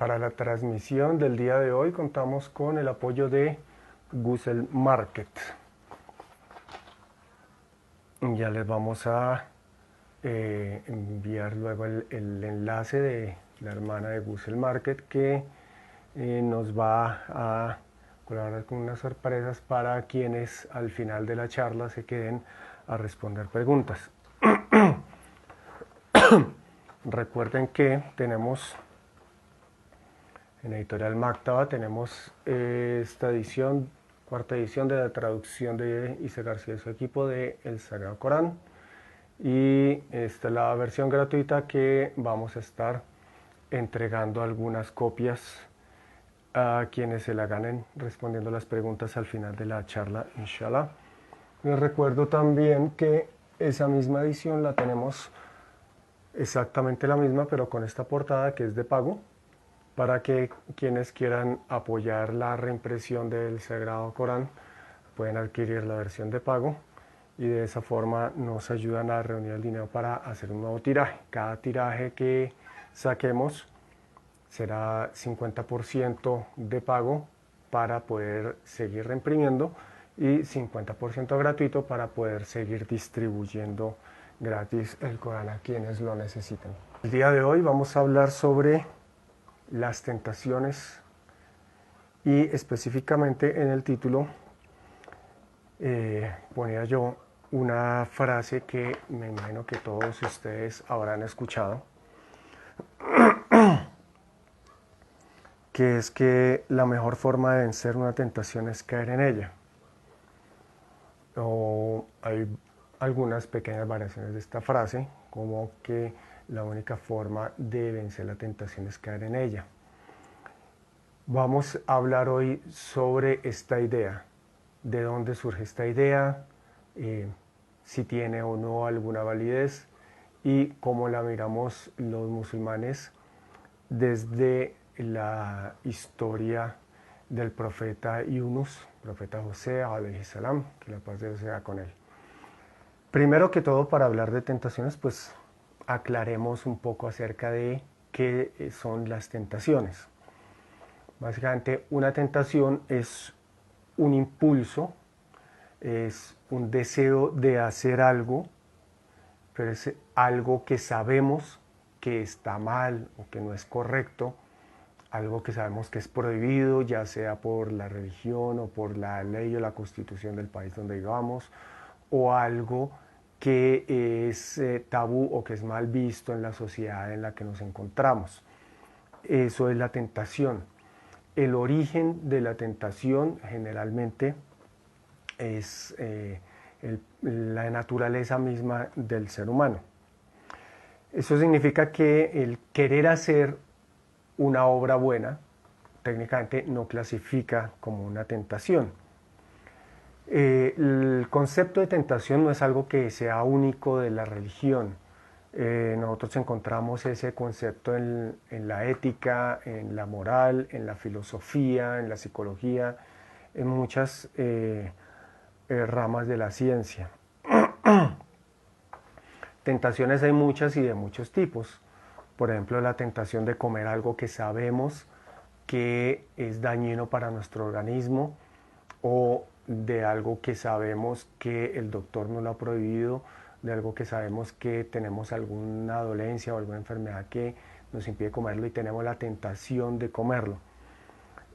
Para la transmisión del día de hoy contamos con el apoyo de Google Market. Ya les vamos a enviar luego el enlace de la hermana de Google Market que nos va a colaborar con unas sorpresas para quienes al final de la charla se queden a responder preguntas. Recuerden que tenemos en Editorial Mactaba, tenemos esta edición, cuarta edición de la traducción de Isa García y su equipo de El Sagrado Corán, y esta es la versión gratuita que vamos a estar entregando algunas copias a quienes se la ganen respondiendo las preguntas al final de la charla, inshallah. Les recuerdo también que esa misma edición la tenemos exactamente la misma, pero con esta portada que es de pago, para que quienes quieran apoyar la reimpresión del Sagrado Corán pueden adquirir la versión de pago y de esa forma nos ayudan a reunir el dinero para hacer un nuevo tiraje. Cada tiraje que saquemos será 50% de pago para poder seguir reimprimiendo y 50% gratuito para poder seguir distribuyendo gratis el Corán a quienes lo necesiten. El día de hoy vamos a hablar sobre las tentaciones y específicamente en el título ponía yo una frase que me imagino que todos ustedes habrán escuchado, que es que la mejor forma de vencer una tentación es caer en ella. O hay algunas pequeñas variaciones de esta frase, como que la única forma de vencer la tentación es caer en ella. Vamos a hablar hoy sobre esta idea, de dónde surge esta idea, si tiene o no alguna validez y cómo la miramos los musulmanes desde la historia del profeta Yunus, profeta José, alayhi salam, que la paz de Dios sea con él. Primero que todo, para hablar de tentaciones, pues aclaremos un poco acerca de qué son las tentaciones. Básicamente, una tentación es un impulso, es un deseo de hacer algo, pero es algo que sabemos que está mal o que no es correcto, algo que sabemos que es prohibido, ya sea por la religión o por la ley o la constitución del país donde vivamos, o algo que es tabú o que es mal visto en la sociedad en la que nos encontramos. Eso es la tentación. El origen de la tentación generalmente es la naturaleza misma del ser humano. Eso significa que el querer hacer una obra buena técnicamente no clasifica como una tentación. El concepto de tentación no es algo que sea único de la religión. Nosotros encontramos ese concepto en la ética, en la moral, en la filosofía, en la psicología, en muchas ramas de la ciencia. Tentaciones hay muchas y de muchos tipos. Por ejemplo, la tentación de comer algo que sabemos que es dañino para nuestro organismo, o de algo que sabemos que el doctor nos lo ha prohibido, de algo que sabemos que tenemos alguna dolencia o alguna enfermedad que nos impide comerlo y tenemos la tentación de comerlo.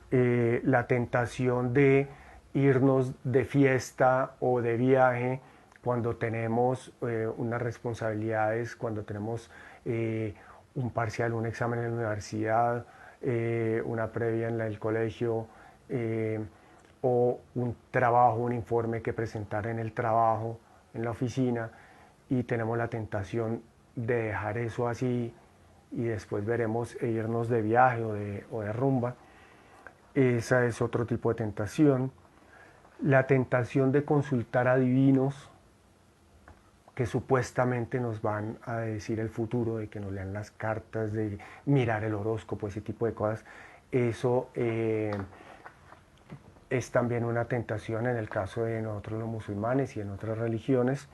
La tentación de irnos de fiesta o de viaje cuando tenemos unas responsabilidades, cuando tenemos un parcial, un examen en la universidad, una previa en el colegio, o un trabajo, un informe que presentar en el trabajo, en la oficina, y tenemos la tentación de dejar eso así y después veremos irnos de viaje o de rumba. Esa es otro tipo de tentación. La tentación de consultar adivinos que supuestamente nos van a decir el futuro, de que nos lean las cartas, de mirar el horóscopo, ese tipo de cosas. Eso es también una tentación en el caso de nosotros los musulmanes y en otras religiones.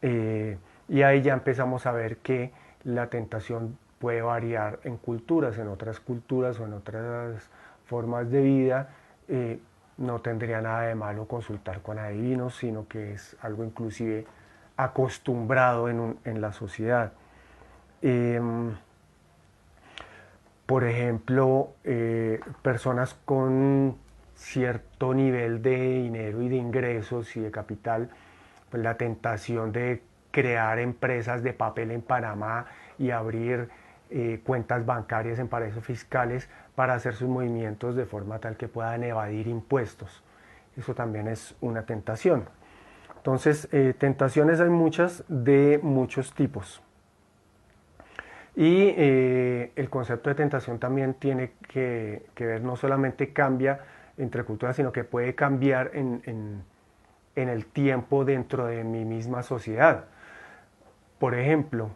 Y ahí ya empezamos a ver que la tentación puede variar en culturas, en otras culturas o en otras formas de vida. No tendría nada de malo consultar con adivinos, sino que es algo inclusive acostumbrado en la sociedad. Por ejemplo, personas con cierto nivel de dinero y de ingresos y de capital, pues la tentación de crear empresas de papel en Panamá y abrir cuentas bancarias en paraísos fiscales para hacer sus movimientos de forma tal que puedan evadir impuestos. Eso también es una tentación. Entonces, tentaciones hay muchas de muchos tipos. Y el concepto de tentación también tiene que ver, no solamente cambia entre culturas, sino que puede cambiar en el tiempo dentro de mi misma sociedad. Por ejemplo,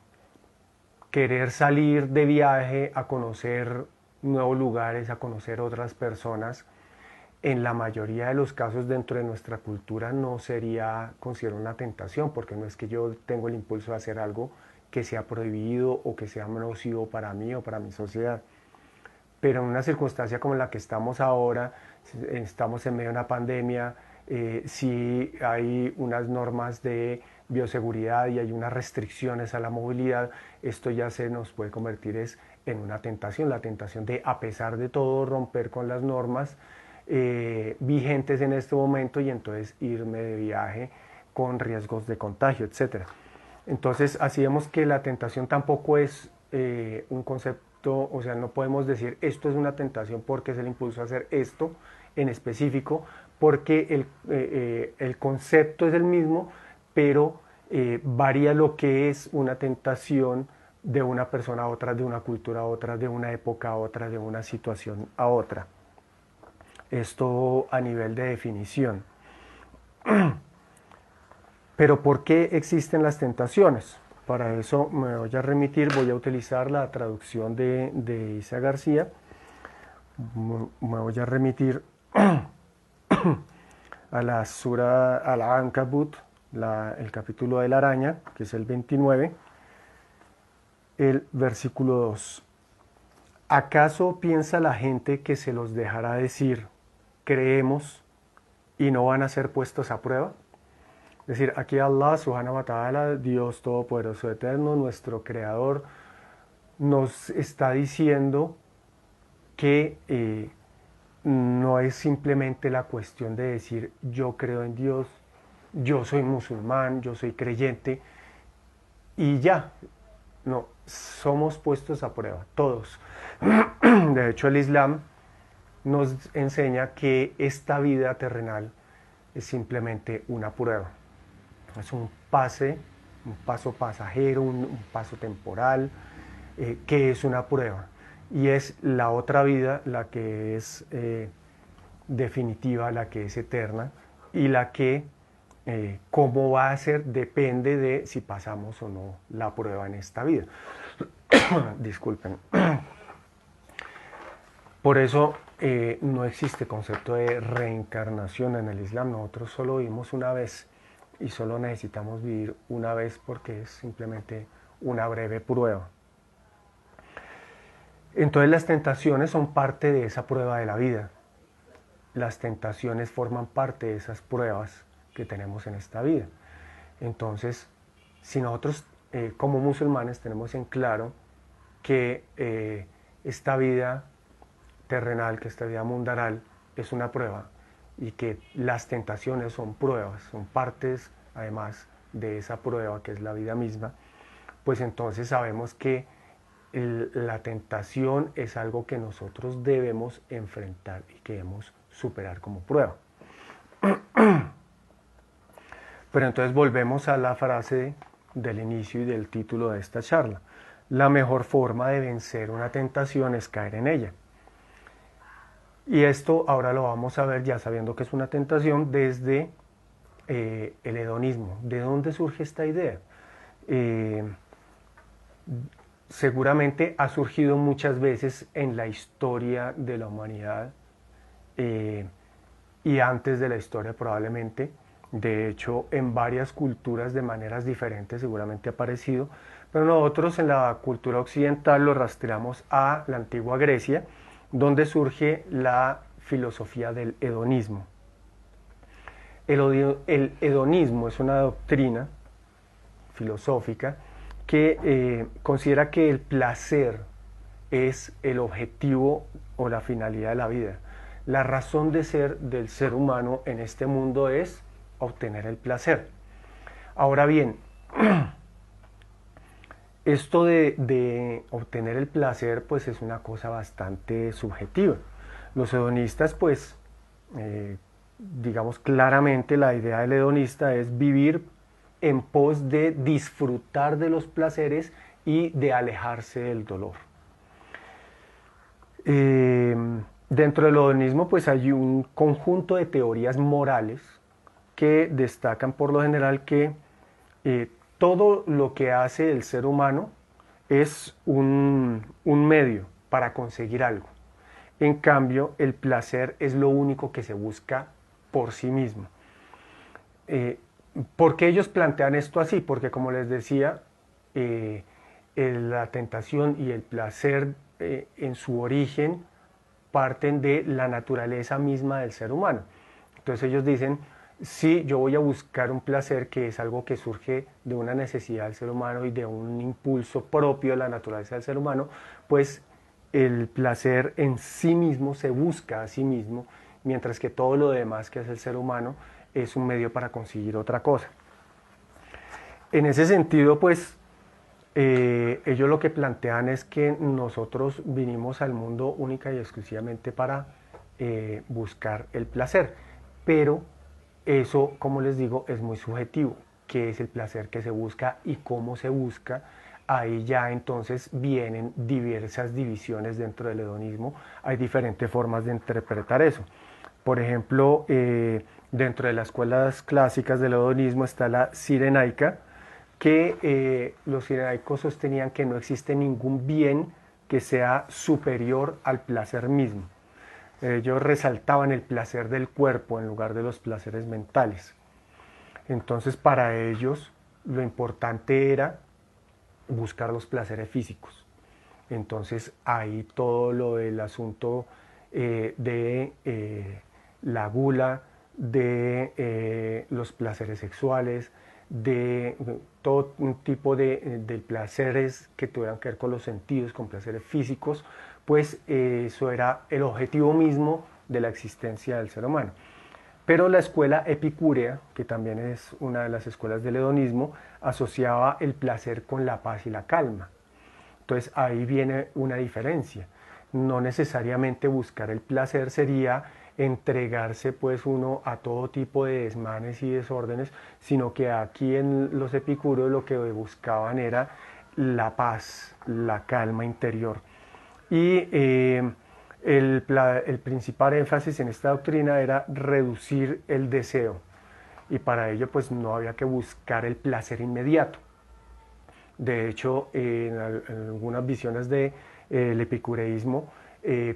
querer salir de viaje a conocer nuevos lugares, a conocer otras personas, en la mayoría de los casos dentro de nuestra cultura no sería considerado una tentación, porque no es que yo tengo el impulso de hacer algo que sea prohibido o que sea nocivo para mí o para mi sociedad. Pero en una circunstancia como la que estamos ahora, estamos en medio de una pandemia, si hay unas normas de bioseguridad y hay unas restricciones a la movilidad, esto ya se nos puede convertir en una tentación, la tentación de, a pesar de todo, romper con las normas vigentes en este momento y entonces irme de viaje con riesgos de contagio, etcétera. Entonces, así vemos que la tentación tampoco es un concepto, o sea, no podemos decir esto es una tentación porque es el impulso a hacer esto en específico, porque el concepto es el mismo, pero varía lo que es una tentación de una persona a otra, de una cultura a otra, de una época a otra, de una situación a otra. Esto a nivel de definición. Pero ¿por qué existen las tentaciones? Para eso me voy a remitir, voy a utilizar la traducción de Isa García. Me voy a remitir a la Sura, a la Ankabut, el capítulo de la araña, que es el 29, el versículo 2. ¿Acaso piensa la gente que se los dejará decir, creemos, y no van a ser puestos a prueba? Es decir, aquí Allah subhanahu wa ta'ala, Dios Todopoderoso Eterno, nuestro Creador, nos está diciendo que no es simplemente la cuestión de decir yo creo en Dios, yo soy musulmán, yo soy creyente y ya. No, somos puestos a prueba, todos. De hecho, el Islam nos enseña que esta vida terrenal es simplemente una prueba. Es un paso pasajero, un paso temporal, que es una prueba. Y es la otra vida la que es definitiva, la que es eterna y la que cómo va a ser depende de si pasamos o no la prueba en esta vida. Disculpen. Por eso no existe concepto de reencarnación en el Islam. Nosotros solo vivimos una vez y solo necesitamos vivir una vez porque es simplemente una breve prueba. Entonces las tentaciones son parte de esa prueba de la vida. Las tentaciones forman parte de esas pruebas que tenemos en esta vida. Entonces, si nosotros como musulmanes tenemos en claro que esta vida terrenal, que esta vida mundanal es una prueba y que las tentaciones son pruebas, son partes además de esa prueba que es la vida misma, pues entonces sabemos que la tentación es algo que nosotros debemos enfrentar y que debemos superar como prueba. Pero entonces volvemos a la frase del inicio y del título de esta charla. La mejor forma de vencer una tentación es caer en ella. Y esto ahora lo vamos a ver ya sabiendo que es una tentación desde el hedonismo. ¿De dónde surge esta idea? Seguramente ha surgido muchas veces en la historia de la humanidad y antes de la historia probablemente. De hecho, en varias culturas de maneras diferentes seguramente ha aparecido, Pero nosotros en la cultura occidental lo rastreamos a la antigua Grecia, donde surge la filosofía del hedonismo. El hedonismo es una doctrina filosófica que considera que el placer es el objetivo o la finalidad de la vida. La razón de ser del ser humano en este mundo es obtener el placer. Ahora bien, esto de obtener el placer pues es una cosa bastante subjetiva. Los hedonistas pues, digamos claramente la idea del hedonista es vivir en pos de disfrutar de los placeres y de alejarse del dolor. Dentro del hedonismo pues hay un conjunto de teorías morales que destacan por lo general que todo lo que hace el ser humano es un medio para conseguir algo. En cambio, el placer es lo único que se busca por sí mismo. ¿Por qué ellos plantean esto así? Porque como les decía, la tentación y el placer en su origen parten de la naturaleza misma del ser humano. Entonces ellos dicen, si yo voy a buscar un placer que es algo que surge de una necesidad del ser humano y de un impulso propio de la naturaleza del ser humano, pues el placer en sí mismo se busca a sí mismo, mientras que todo lo demás que hace el ser humano es un medio para conseguir otra cosa. En ese sentido, pues, ellos lo que plantean es que nosotros vinimos al mundo única y exclusivamente para buscar el placer, pero eso, como les digo, es muy subjetivo. ¿Qué es el placer que se busca y cómo se busca? Ahí ya entonces vienen diversas divisiones dentro del hedonismo. Hay diferentes formas de interpretar eso. Por ejemplo, dentro de las escuelas clásicas del hedonismo está la cirenaica, que los cirenaicos sostenían que no existe ningún bien que sea superior al placer mismo. Ellos resaltaban el placer del cuerpo en lugar de los placeres mentales. Entonces, para ellos lo importante era buscar los placeres físicos. Entonces, ahí todo lo del asunto de la gula, de los placeres sexuales, de todo un tipo de placeres que tuvieran que ver con los sentidos, con placeres físicos, pues eso era el objetivo mismo de la existencia del ser humano. Pero la escuela epicúrea, que también es una de las escuelas del hedonismo, asociaba el placer con la paz y la calma. Entonces ahí viene una diferencia. No necesariamente buscar el placer sería entregarse pues uno a todo tipo de desmanes y desórdenes, sino que aquí en los epicúreos lo que buscaban era la paz, la calma interior. Y el principal énfasis en esta doctrina era reducir el deseo, y para ello pues no había que buscar el placer inmediato. De hecho, en algunas visiones del epicureísmo,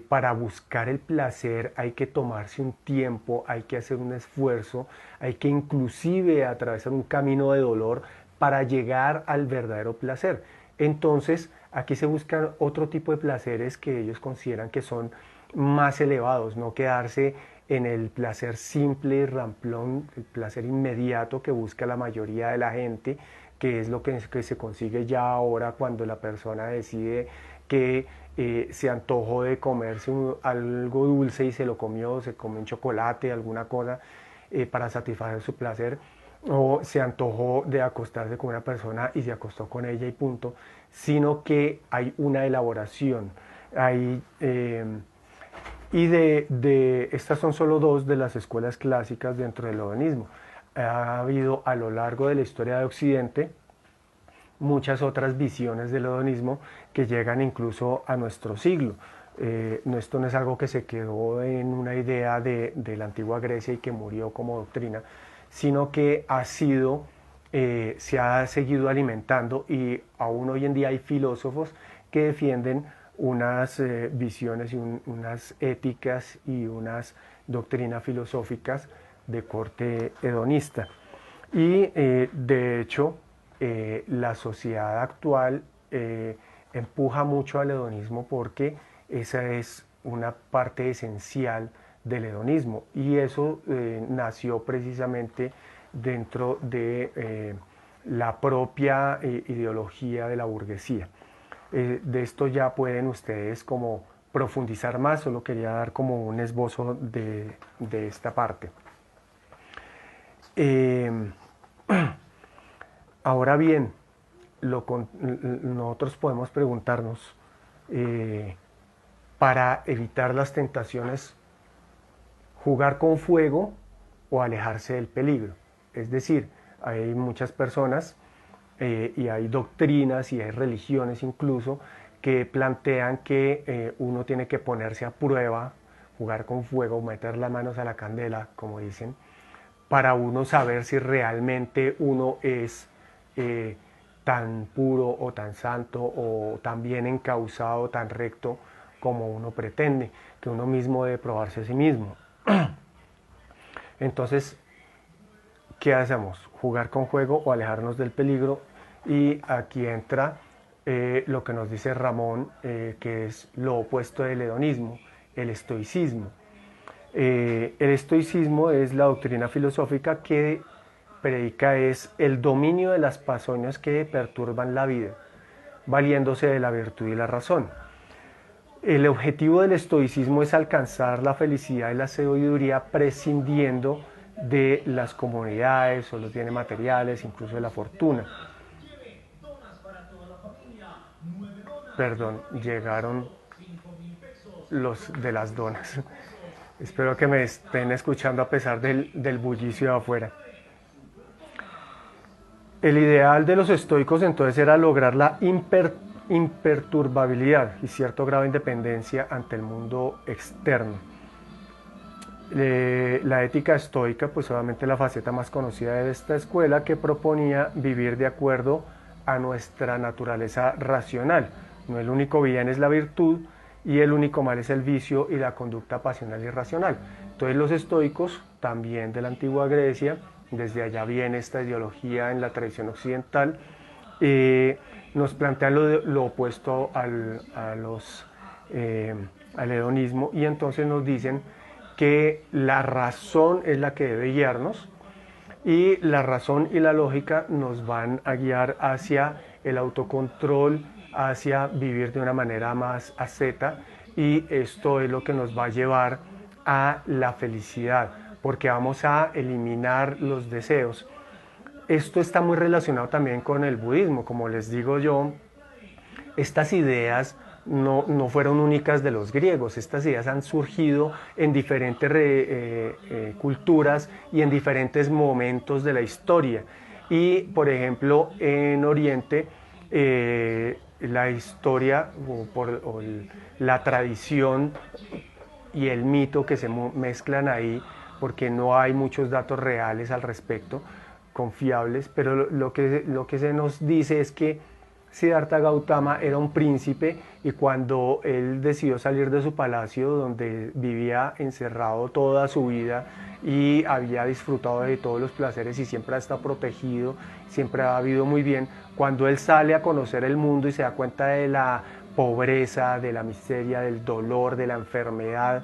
para buscar el placer hay que tomarse un tiempo, hay que hacer un esfuerzo, hay que inclusive atravesar un camino de dolor para llegar al verdadero placer. Entonces, aquí se buscan otro tipo de placeres que ellos consideran que son más elevados, no quedarse en el placer simple y ramplón, el placer inmediato que busca la mayoría de la gente, que es lo que se consigue ya ahora cuando la persona decide que se antojó de comerse algo dulce y se lo comió, se comió un chocolate, alguna cosa para satisfacer su placer, o se antojó de acostarse con una persona y se acostó con ella y punto, sino que hay una elaboración. Hay, estas son solo dos de las escuelas clásicas dentro del hedonismo. Ha habido a lo largo de la historia de Occidente muchas otras visiones del hedonismo que llegan incluso a nuestro siglo. Esto no es algo que se quedó en una idea de la antigua Grecia y que murió como doctrina, sino que se ha seguido alimentando, y aún hoy en día hay filósofos que defienden unas visiones y unas éticas y unas doctrinas filosóficas de corte hedonista. Y de hecho, la sociedad actual empuja mucho al hedonismo porque esa es una parte esencial del hedonismo, y eso nació precisamente dentro de la propia ideología de la burguesía. De esto ya pueden ustedes como profundizar más, solo quería dar como un esbozo de esta parte. Ahora bien, nosotros podemos preguntarnos, para evitar las tentaciones, jugar con fuego o alejarse del peligro. Es decir, hay muchas personas y hay doctrinas y hay religiones incluso que plantean que uno tiene que ponerse a prueba, jugar con fuego, meter las manos a la candela, como dicen, para uno saber si realmente uno es tan puro o tan santo o tan bien encauzado, tan recto como uno pretende, que uno mismo debe probarse a sí mismo. Entonces, ¿qué hacemos? ¿Jugar con fuego o alejarnos del peligro? Y aquí entra lo que nos dice Ramón, que es lo opuesto del hedonismo, el estoicismo. El estoicismo es la doctrina filosófica que predica es el dominio de las pasiones que perturban la vida, valiéndose de la virtud y la razón. El objetivo del estoicismo es alcanzar la felicidad y la sabiduría prescindiendo de las comodidades o los bienes materiales, incluso de la fortuna. Perdón, llegaron los de las donas. Espero que me estén escuchando a pesar del bullicio de afuera. El ideal de los estoicos entonces era lograr la imperturbabilidad y cierto grado de independencia ante el mundo externo. La ética estoica, pues obviamente la faceta más conocida de esta escuela, que proponía vivir de acuerdo a nuestra naturaleza racional. No, el único bien es la virtud y el único mal es el vicio y la conducta pasional y irracional. Entonces los estoicos, también de la antigua Grecia, desde allá viene esta ideología en la tradición occidental, nos plantean lo opuesto al hedonismo, y entonces nos dicen que la razón es la que debe guiarnos, y la razón y la lógica nos van a guiar hacia el autocontrol, hacia vivir de una manera más asceta, y esto es lo que nos va a llevar a la felicidad, porque vamos a eliminar los deseos. Esto está muy relacionado también con el budismo. Como les digo yo, estas ideas no fueron únicas de los griegos, estas ideas han surgido en diferentes culturas y en diferentes momentos de la historia. Y, por ejemplo, en Oriente, la historia la tradición y el mito que se mezclan ahí, porque no hay muchos datos reales al respecto, confiables, pero lo que se nos dice es que Siddhartha Gautama era un príncipe, y cuando él decidió salir de su palacio, donde vivía encerrado toda su vida y había disfrutado de todos los placeres y siempre ha estado protegido, siempre ha vivido muy bien, cuando él sale a conocer el mundo y se da cuenta de la pobreza, de la miseria, del dolor, de la enfermedad,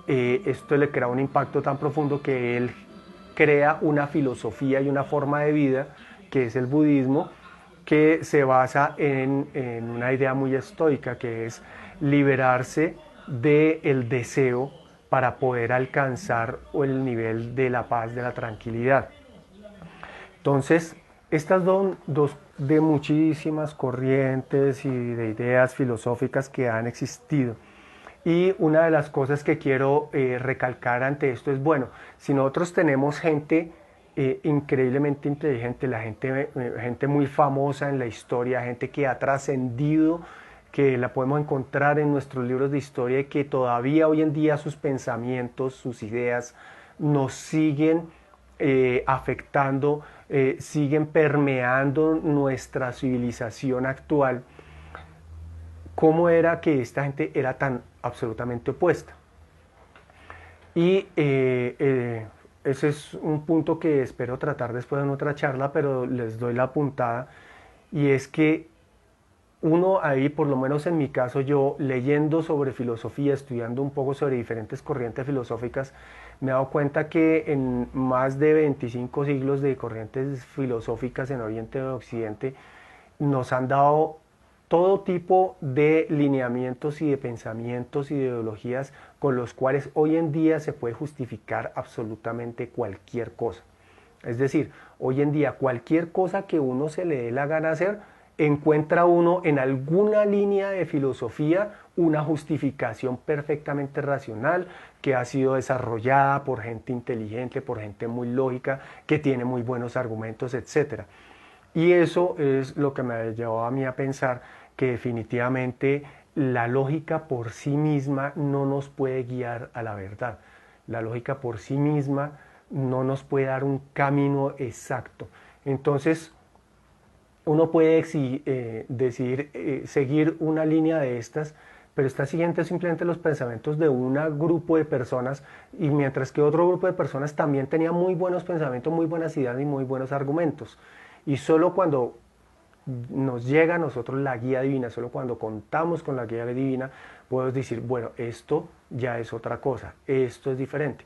esto le crea un impacto tan profundo que él crea una filosofía y una forma de vida, que es el budismo, que se basa en una idea muy estoica, que es liberarse del deseo para poder alcanzar el nivel de la paz, de la tranquilidad. Entonces, estas son dos de muchísimas corrientes y de ideas filosóficas que han existido. Y una de las cosas que quiero recalcar ante esto es, bueno, si nosotros tenemos gente increíblemente inteligente, gente muy famosa en la historia, gente que ha trascendido, que la podemos encontrar en nuestros libros de historia, y que todavía hoy en día sus pensamientos, sus ideas nos siguen afectando, siguen permeando nuestra civilización actual. ¿Cómo era que esta gente era tan absolutamente opuesta? Y ese es un punto que espero tratar después en otra charla, pero les doy la puntada, y es que uno ahí, por lo menos en mi caso, yo leyendo sobre filosofía, estudiando un poco sobre diferentes corrientes filosóficas, me he dado cuenta que en más de 25 siglos de corrientes filosóficas en Oriente y Occidente nos han dado todo tipo de lineamientos y de pensamientos y de ideologías con los cuales hoy en día se puede justificar absolutamente cualquier cosa. Es decir, hoy en día cualquier cosa que uno se le dé la gana hacer, encuentra uno en alguna línea de filosofía una justificación perfectamente racional que ha sido desarrollada por gente inteligente, por gente muy lógica, que tiene muy buenos argumentos, etc. Y eso es lo que me llevó a mí a pensar que definitivamente la lógica por sí misma no nos puede guiar a la verdad. La lógica por sí misma no nos puede dar un camino exacto. Entonces, uno puede decidir seguir una línea de estas, pero está siguiendo simplemente los pensamientos de un grupo de personas, y mientras que otro grupo de personas también tenía muy buenos pensamientos, muy buenas ideas y muy buenos argumentos. Y solo cuando nos llega a nosotros la guía divina, solo cuando contamos con la guía divina, podemos decir, bueno, esto ya es otra cosa, esto es diferente.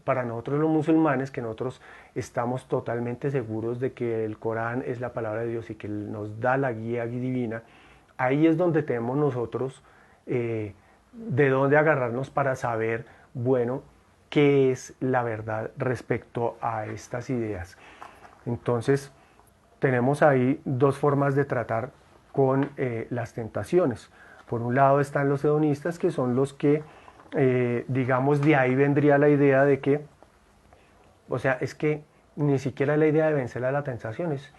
Para nosotros los musulmanes, que nosotros estamos totalmente seguros de que el Corán es la palabra de Dios y que nos da la guía divina, ahí es donde tenemos nosotros de dónde agarrarnos para saber, bueno, qué es la verdad respecto a estas ideas. Entonces, tenemos ahí dos formas de tratar con las tentaciones. Por un lado están los hedonistas, que son los que, digamos, de ahí vendría la idea de que, o sea, es que ni siquiera la idea de vencer a la tentación, es,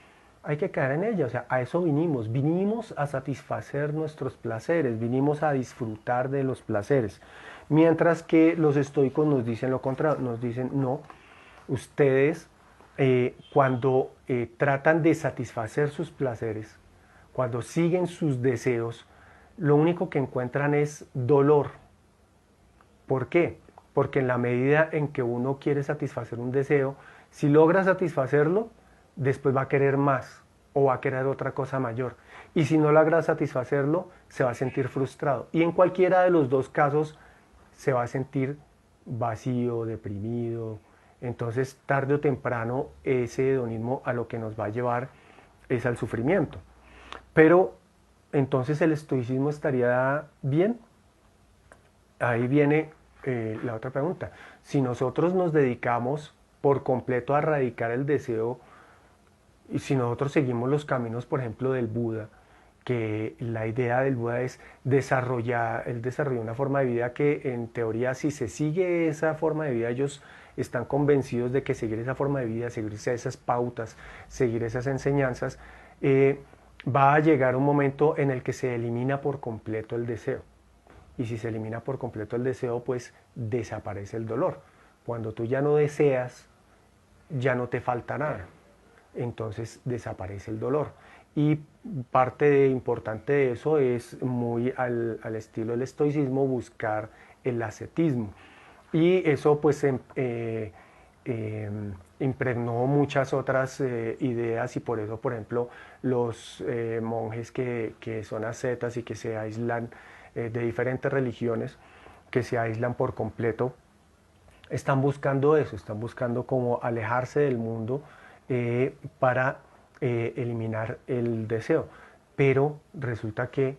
hay que caer en ella, o sea, a eso vinimos a satisfacer nuestros placeres, vinimos a disfrutar de los placeres. Mientras que los estoicos nos dicen lo contrario, nos dicen, no, ustedes cuando tratan de satisfacer sus placeres, cuando siguen sus deseos, lo único que encuentran es dolor. ¿Por qué? Porque en la medida en que uno quiere satisfacer un deseo, si logra satisfacerlo, después va a querer más o va a querer otra cosa mayor. Y si no logra satisfacerlo, se va a sentir frustrado. Y en cualquiera de los dos casos se va a sentir vacío, deprimido. Entonces, tarde o temprano, ese hedonismo a lo que nos va a llevar es al sufrimiento. Pero, entonces, ¿el estoicismo estaría bien? Ahí viene la otra pregunta. Si nosotros nos dedicamos por completo a erradicar el deseo, y si nosotros seguimos los caminos, por ejemplo, del Buda, que la idea del Buda es él desarrolló una forma de vida que en teoría si se sigue esa forma de vida, ellos están convencidos de que seguir esa forma de vida, seguir esas pautas, seguir esas enseñanzas, va a llegar un momento en el que se elimina por completo el deseo. Y si se elimina por completo el deseo, pues desaparece el dolor. Cuando tú ya no deseas, ya no te falta nada. Entonces desaparece el dolor. Y parte importante de eso es muy al estilo del estoicismo buscar el ascetismo. Y eso pues impregnó muchas otras ideas, y por eso, por ejemplo, los monjes que son ascetas y que se aíslan de diferentes religiones, que se aíslan por completo, están buscando eso, están buscando como alejarse del mundo para eliminar el deseo. Pero resulta que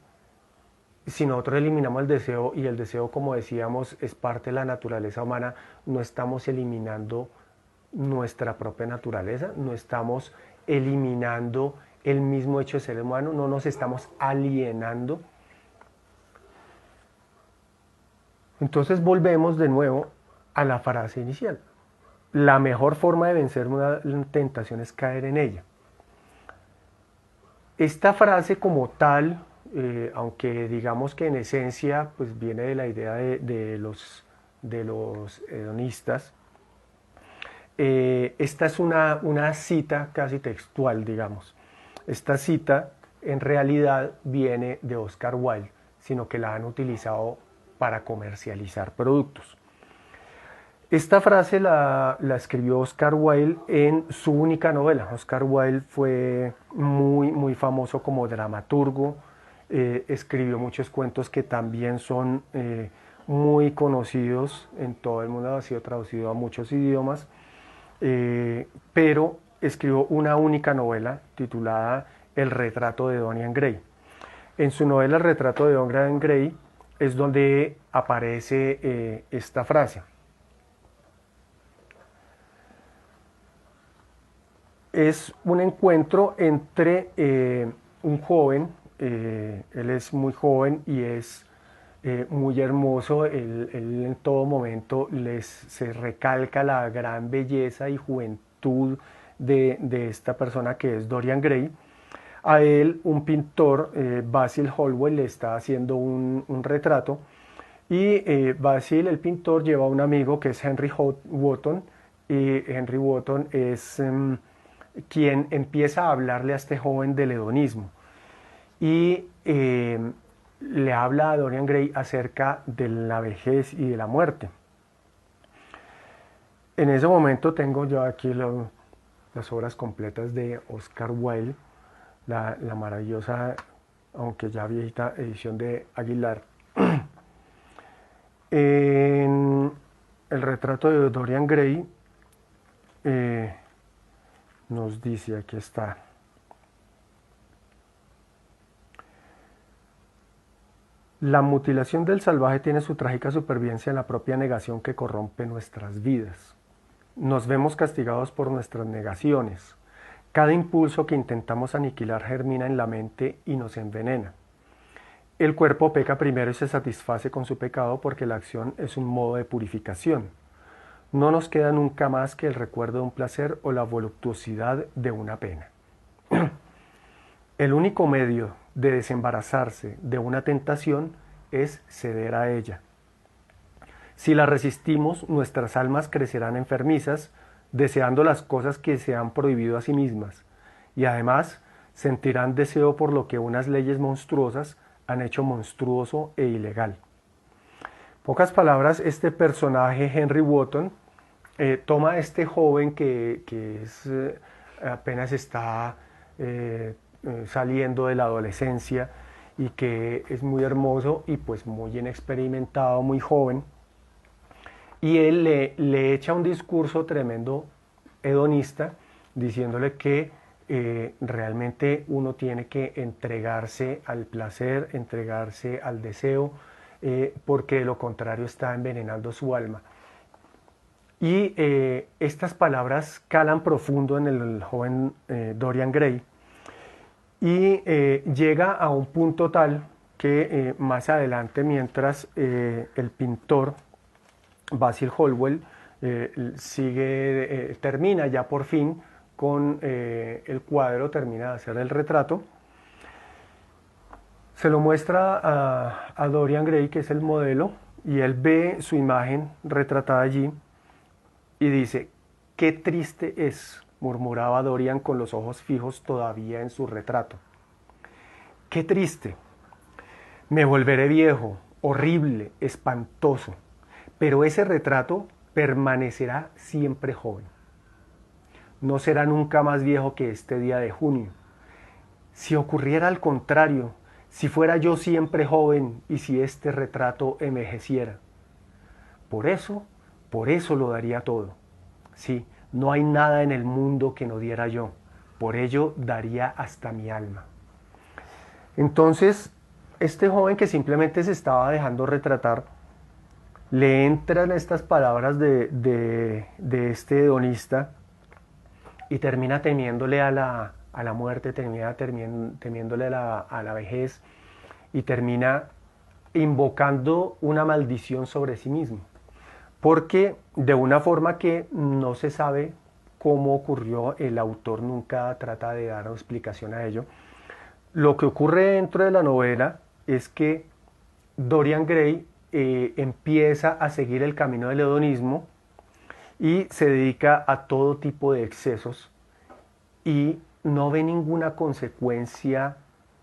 si nosotros eliminamos el deseo, y el deseo, como decíamos, es parte de la naturaleza humana, no estamos eliminando nuestra propia naturaleza, no estamos eliminando el mismo hecho de ser humano, no nos estamos alienando. Entonces volvemos de nuevo a la frase inicial. La mejor forma de vencer una tentación es caer en ella. Esta frase como tal, aunque digamos que en esencia pues viene de la idea de los hedonistas, esta es una cita casi textual, digamos. Esta cita en realidad viene de Oscar Wilde, sino que la han utilizado para comercializar productos. Esta frase la escribió Oscar Wilde en su única novela. Oscar Wilde fue muy famoso como dramaturgo, escribió muchos cuentos que también son muy conocidos en todo el mundo, ha sido traducido a muchos idiomas, pero escribió una única novela titulada El retrato de Dorian Gray. En su novela El retrato de Dorian Gray es donde aparece esta frase. Es un encuentro entre un joven, él es muy joven y es muy hermoso, él en todo momento se recalca la gran belleza y juventud de esta persona que es Dorian Gray. A él un pintor, Basil Hallward, le está haciendo un retrato y Basil, el pintor, lleva a un amigo que es Henry Wotton, y Henry Wotton es quien empieza a hablarle a este joven del hedonismo y le habla a Dorian Gray acerca de la vejez y de la muerte. En ese momento tengo yo aquí las obras completas de Oscar Wilde, la maravillosa, aunque ya viejita, edición de Aguilar. En el retrato de Dorian Gray nos dice, aquí está: la mutilación del salvaje tiene su trágica supervivencia en la propia negación que corrompe nuestras vidas. Nos vemos castigados por nuestras negaciones. Cada impulso que intentamos aniquilar germina en la mente y nos envenena. El cuerpo peca primero y se satisface con su pecado porque la acción es un modo de purificación. No nos queda nunca más que el recuerdo de un placer o la voluptuosidad de una pena. El único medio de desembarazarse de una tentación es ceder a ella. Si la resistimos, nuestras almas crecerán enfermizas, deseando las cosas que se han prohibido a sí mismas, y además sentirán deseo por lo que unas leyes monstruosas han hecho monstruoso e ilegal. Pocas palabras, este personaje, Henry Wotton, toma a este joven que apenas está saliendo de la adolescencia y que es muy hermoso y pues muy inexperimentado, muy joven, y él le echa un discurso tremendo hedonista diciéndole que realmente uno tiene que entregarse al placer, entregarse al deseo, porque de lo contrario está envenenando su alma. Y estas palabras calan profundo en el joven Dorian Gray y llega a un punto tal que más adelante, mientras el pintor Basil Hallward termina ya por fin con el cuadro, termina de hacer el retrato, se lo muestra a Dorian Gray, que es el modelo, y él ve su imagen retratada allí y dice: «Qué triste es», murmuraba Dorian con los ojos fijos todavía en su retrato. «Qué triste. Me volveré viejo, horrible, espantoso, pero ese retrato permanecerá siempre joven. No será nunca más viejo que este día de junio. Si ocurriera al contrario, si fuera yo siempre joven y si este retrato envejeciera. Por eso lo daría todo. Sí, no hay nada en el mundo que no diera yo. Por ello daría hasta mi alma». Entonces, este joven que simplemente se estaba dejando retratar, le entran estas palabras de este hedonista y termina temiéndole a la muerte, termina temiéndole a la vejez y termina invocando una maldición sobre sí mismo. Porque de una forma que no se sabe cómo ocurrió, el autor nunca trata de dar explicación a ello, lo que ocurre dentro de la novela es que Dorian Gray empieza a seguir el camino del hedonismo y se dedica a todo tipo de excesos y no ve ninguna consecuencia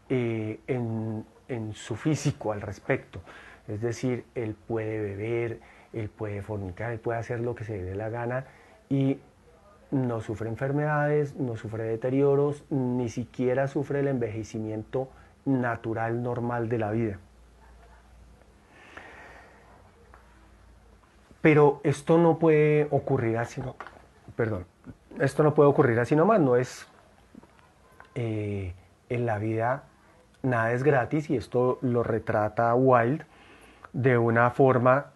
en su físico al respecto. Es decir, él puede beber, él puede fornicar, él puede hacer lo que se le dé la gana y no sufre enfermedades, no sufre deterioros, ni siquiera sufre el envejecimiento natural, normal de la vida. Pero esto no puede ocurrir así, perdón, esto no puede ocurrir así nomás, no es en la vida nada es gratis y esto lo retrata Wilde de una forma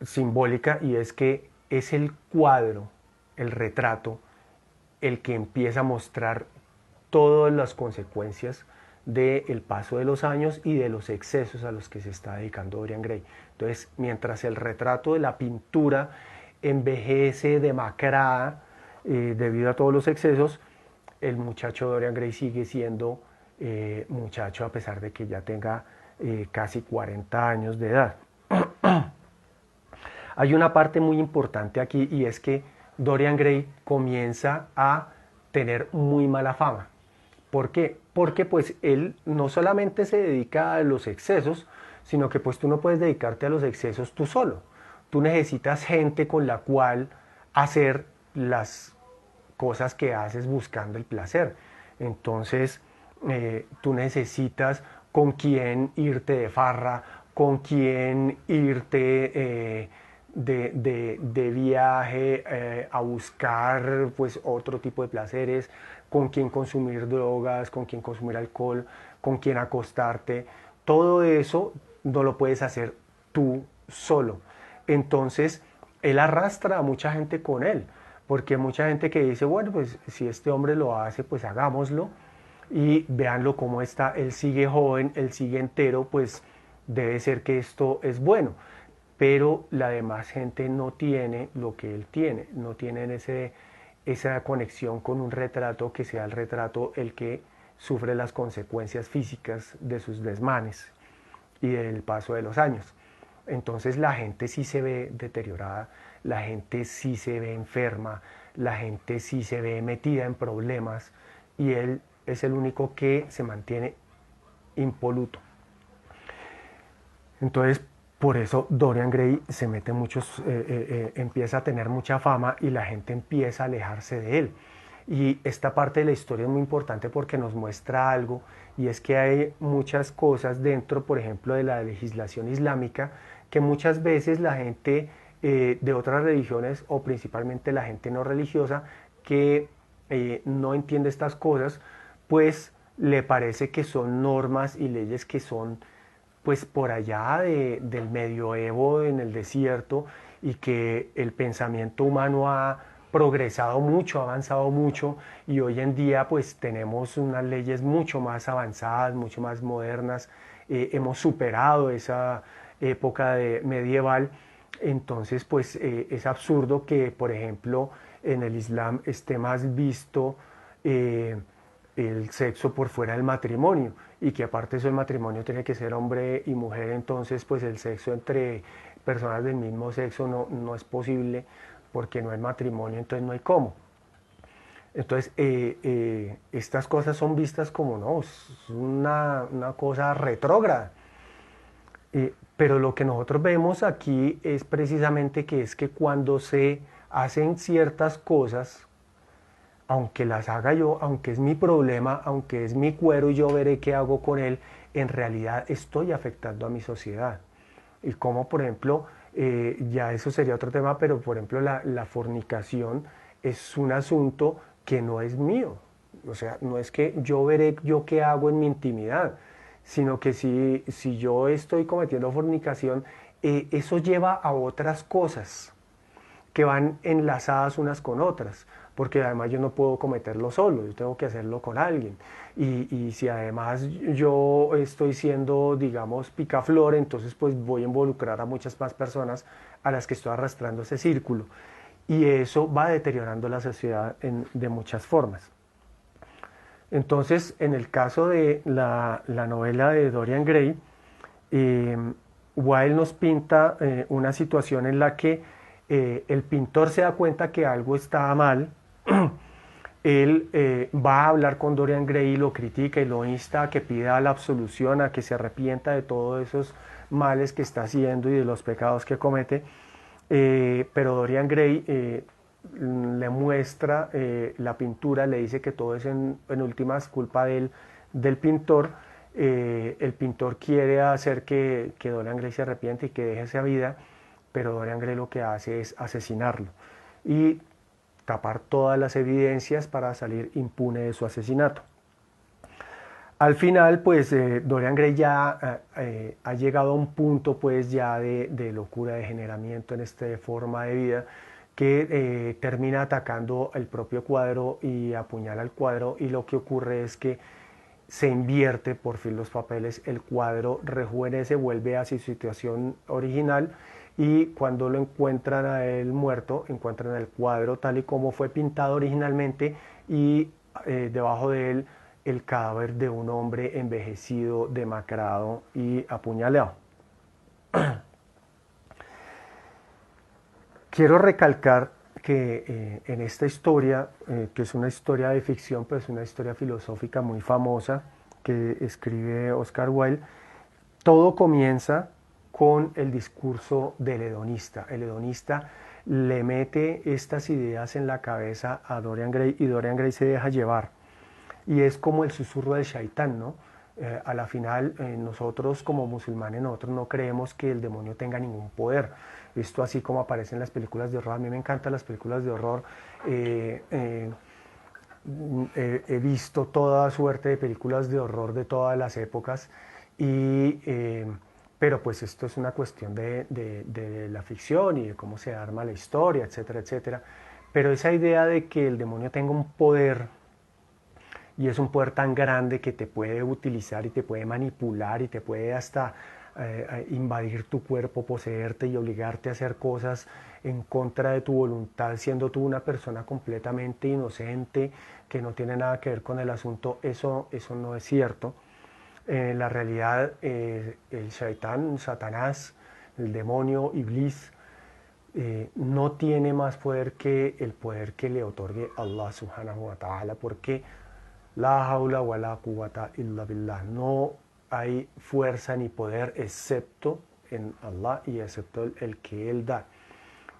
simbólica, y es que es el cuadro, el retrato, el que empieza a mostrar todas las consecuencias del paso de los años y de los excesos a los que se está dedicando Dorian Gray. Entonces, mientras el retrato de la pintura envejece demacrada debido a todos los excesos, el muchacho Dorian Gray sigue siendo muchacho a pesar de que ya tenga casi 40 años de edad. Hay una parte muy importante aquí, y es que Dorian Gray comienza a tener muy mala fama. ¿Por qué? Porque pues él no solamente se dedica a los excesos, sino que pues tú no puedes dedicarte a los excesos tú solo. Tú necesitas gente con la cual hacer las cosas que haces buscando el placer. Entonces tú necesitas con quién irte de farra, con quién irte de viaje a buscar pues otro tipo de placeres, con quién consumir drogas, con quién consumir alcohol, con quién acostarte. Todo eso no lo puedes hacer tú solo. Entonces él arrastra a mucha gente con él, porque hay mucha gente que dice, bueno, pues si este hombre lo hace, pues hagámoslo, y véanlo cómo está, él sigue joven, él sigue entero, pues debe ser que esto es bueno. Pero la demás gente no tiene lo que él tiene, no tienen esa conexión con un retrato que sea el retrato el que sufre las consecuencias físicas de sus desmanes y del paso de los años. Entonces la gente sí se ve deteriorada, la gente sí se ve enferma, la gente sí se ve metida en problemas, y él es el único que se mantiene impoluto. Entonces, por eso Dorian Gray se mete muchos, empieza a tener mucha fama y la gente empieza a alejarse de él. Y esta parte de la historia es muy importante porque nos muestra algo, y es que hay muchas cosas dentro, por ejemplo, de la legislación islámica, que muchas veces la gente de otras religiones, o principalmente la gente no religiosa, que no entiende estas cosas, pues le parece que son normas y leyes que son pues por allá del medioevo en el desierto, y que el pensamiento humano ha progresado mucho, ha avanzado mucho, y hoy en día pues tenemos unas leyes mucho más avanzadas, mucho más modernas, hemos superado esa época medieval. Entonces pues es absurdo que por ejemplo en el Islam esté más visto el sexo por fuera del matrimonio, y que aparte de eso el matrimonio tiene que ser hombre y mujer. Entonces pues el sexo entre personas del mismo sexo no es posible porque no hay matrimonio, entonces no hay cómo. Entonces estas cosas son vistas como no, es una cosa retrógrada. Pero lo que nosotros vemos aquí es precisamente que es que cuando se hacen ciertas cosas, aunque las haga yo, aunque es mi problema, aunque es mi cuero y yo veré qué hago con él, en realidad estoy afectando a mi sociedad. Y como por ejemplo, ya eso sería otro tema, pero por ejemplo la fornicación es un asunto que no es mío. O sea, no es que yo veré yo qué hago en mi intimidad, sino que si yo estoy cometiendo fornicación, eso lleva a otras cosas que van enlazadas unas con otras, porque además yo no puedo cometerlo solo, yo tengo que hacerlo con alguien. Y si además yo estoy siendo, digamos, picaflor, entonces pues voy a involucrar a muchas más personas a las que estoy arrastrando ese círculo. Y eso va deteriorando la sociedad de muchas formas. Entonces, en el caso de la novela de Dorian Gray, Wilde nos pinta una situación en la que el pintor se da cuenta que algo está mal. Él va a hablar con Dorian Gray y lo critica y lo insta a que pida la absolución, a que se arrepienta de todos esos males que está haciendo y de los pecados que comete, pero Dorian Gray le muestra la pintura, le dice que todo es en últimas culpa del pintor. El pintor quiere hacer que Dorian Gray se arrepiente y que deje esa vida, pero Dorian Gray lo que hace es asesinarlo y tapar todas las evidencias para salir impune de su asesinato. Al final, pues Dorian Gray ya ha llegado a un punto pues ya de locura, de degeneramiento en esta forma de vida, que termina atacando el propio cuadro y apuñala el cuadro, y lo que ocurre es que se invierte por fin los papeles, el cuadro rejuvenece, vuelve a su situación original, y cuando lo encuentran a él muerto, encuentran el cuadro tal y como fue pintado originalmente, y debajo de él el cadáver de un hombre envejecido, demacrado y apuñaleado. Quiero recalcar que en esta historia, que es una historia de ficción, pero es una historia filosófica muy famosa que escribe Oscar Wilde, todo comienza con el discurso del hedonista. El hedonista le mete estas ideas en la cabeza a Dorian Gray y Dorian Gray se deja llevar. Y es como el susurro del Shaitán, ¿no? A la final, nosotros como musulmanes, nosotros no creemos que el demonio tenga ningún poder. Esto así como aparece en las películas de horror. A mí me encantan las películas de horror. He visto toda suerte de películas de horror de todas las épocas, pero pues esto es una cuestión de la ficción y de cómo se arma la historia, etcétera, etcétera. Pero esa idea de que el demonio tenga un poder, y es un poder tan grande que te puede utilizar y te puede manipular y te puede hasta invadir tu cuerpo, poseerte y obligarte a hacer cosas en contra de tu voluntad, siendo tú una persona completamente inocente, que no tiene nada que ver con el asunto, eso no es cierto. En la realidad, el Shaitán, Satanás, el demonio, Iblis, no tiene más poder que el poder que le otorgue Allah subhanahu wa ta'ala, porque la haula wa la quwwata illa billah, no hay fuerza ni poder excepto en Allah y excepto el que Él da.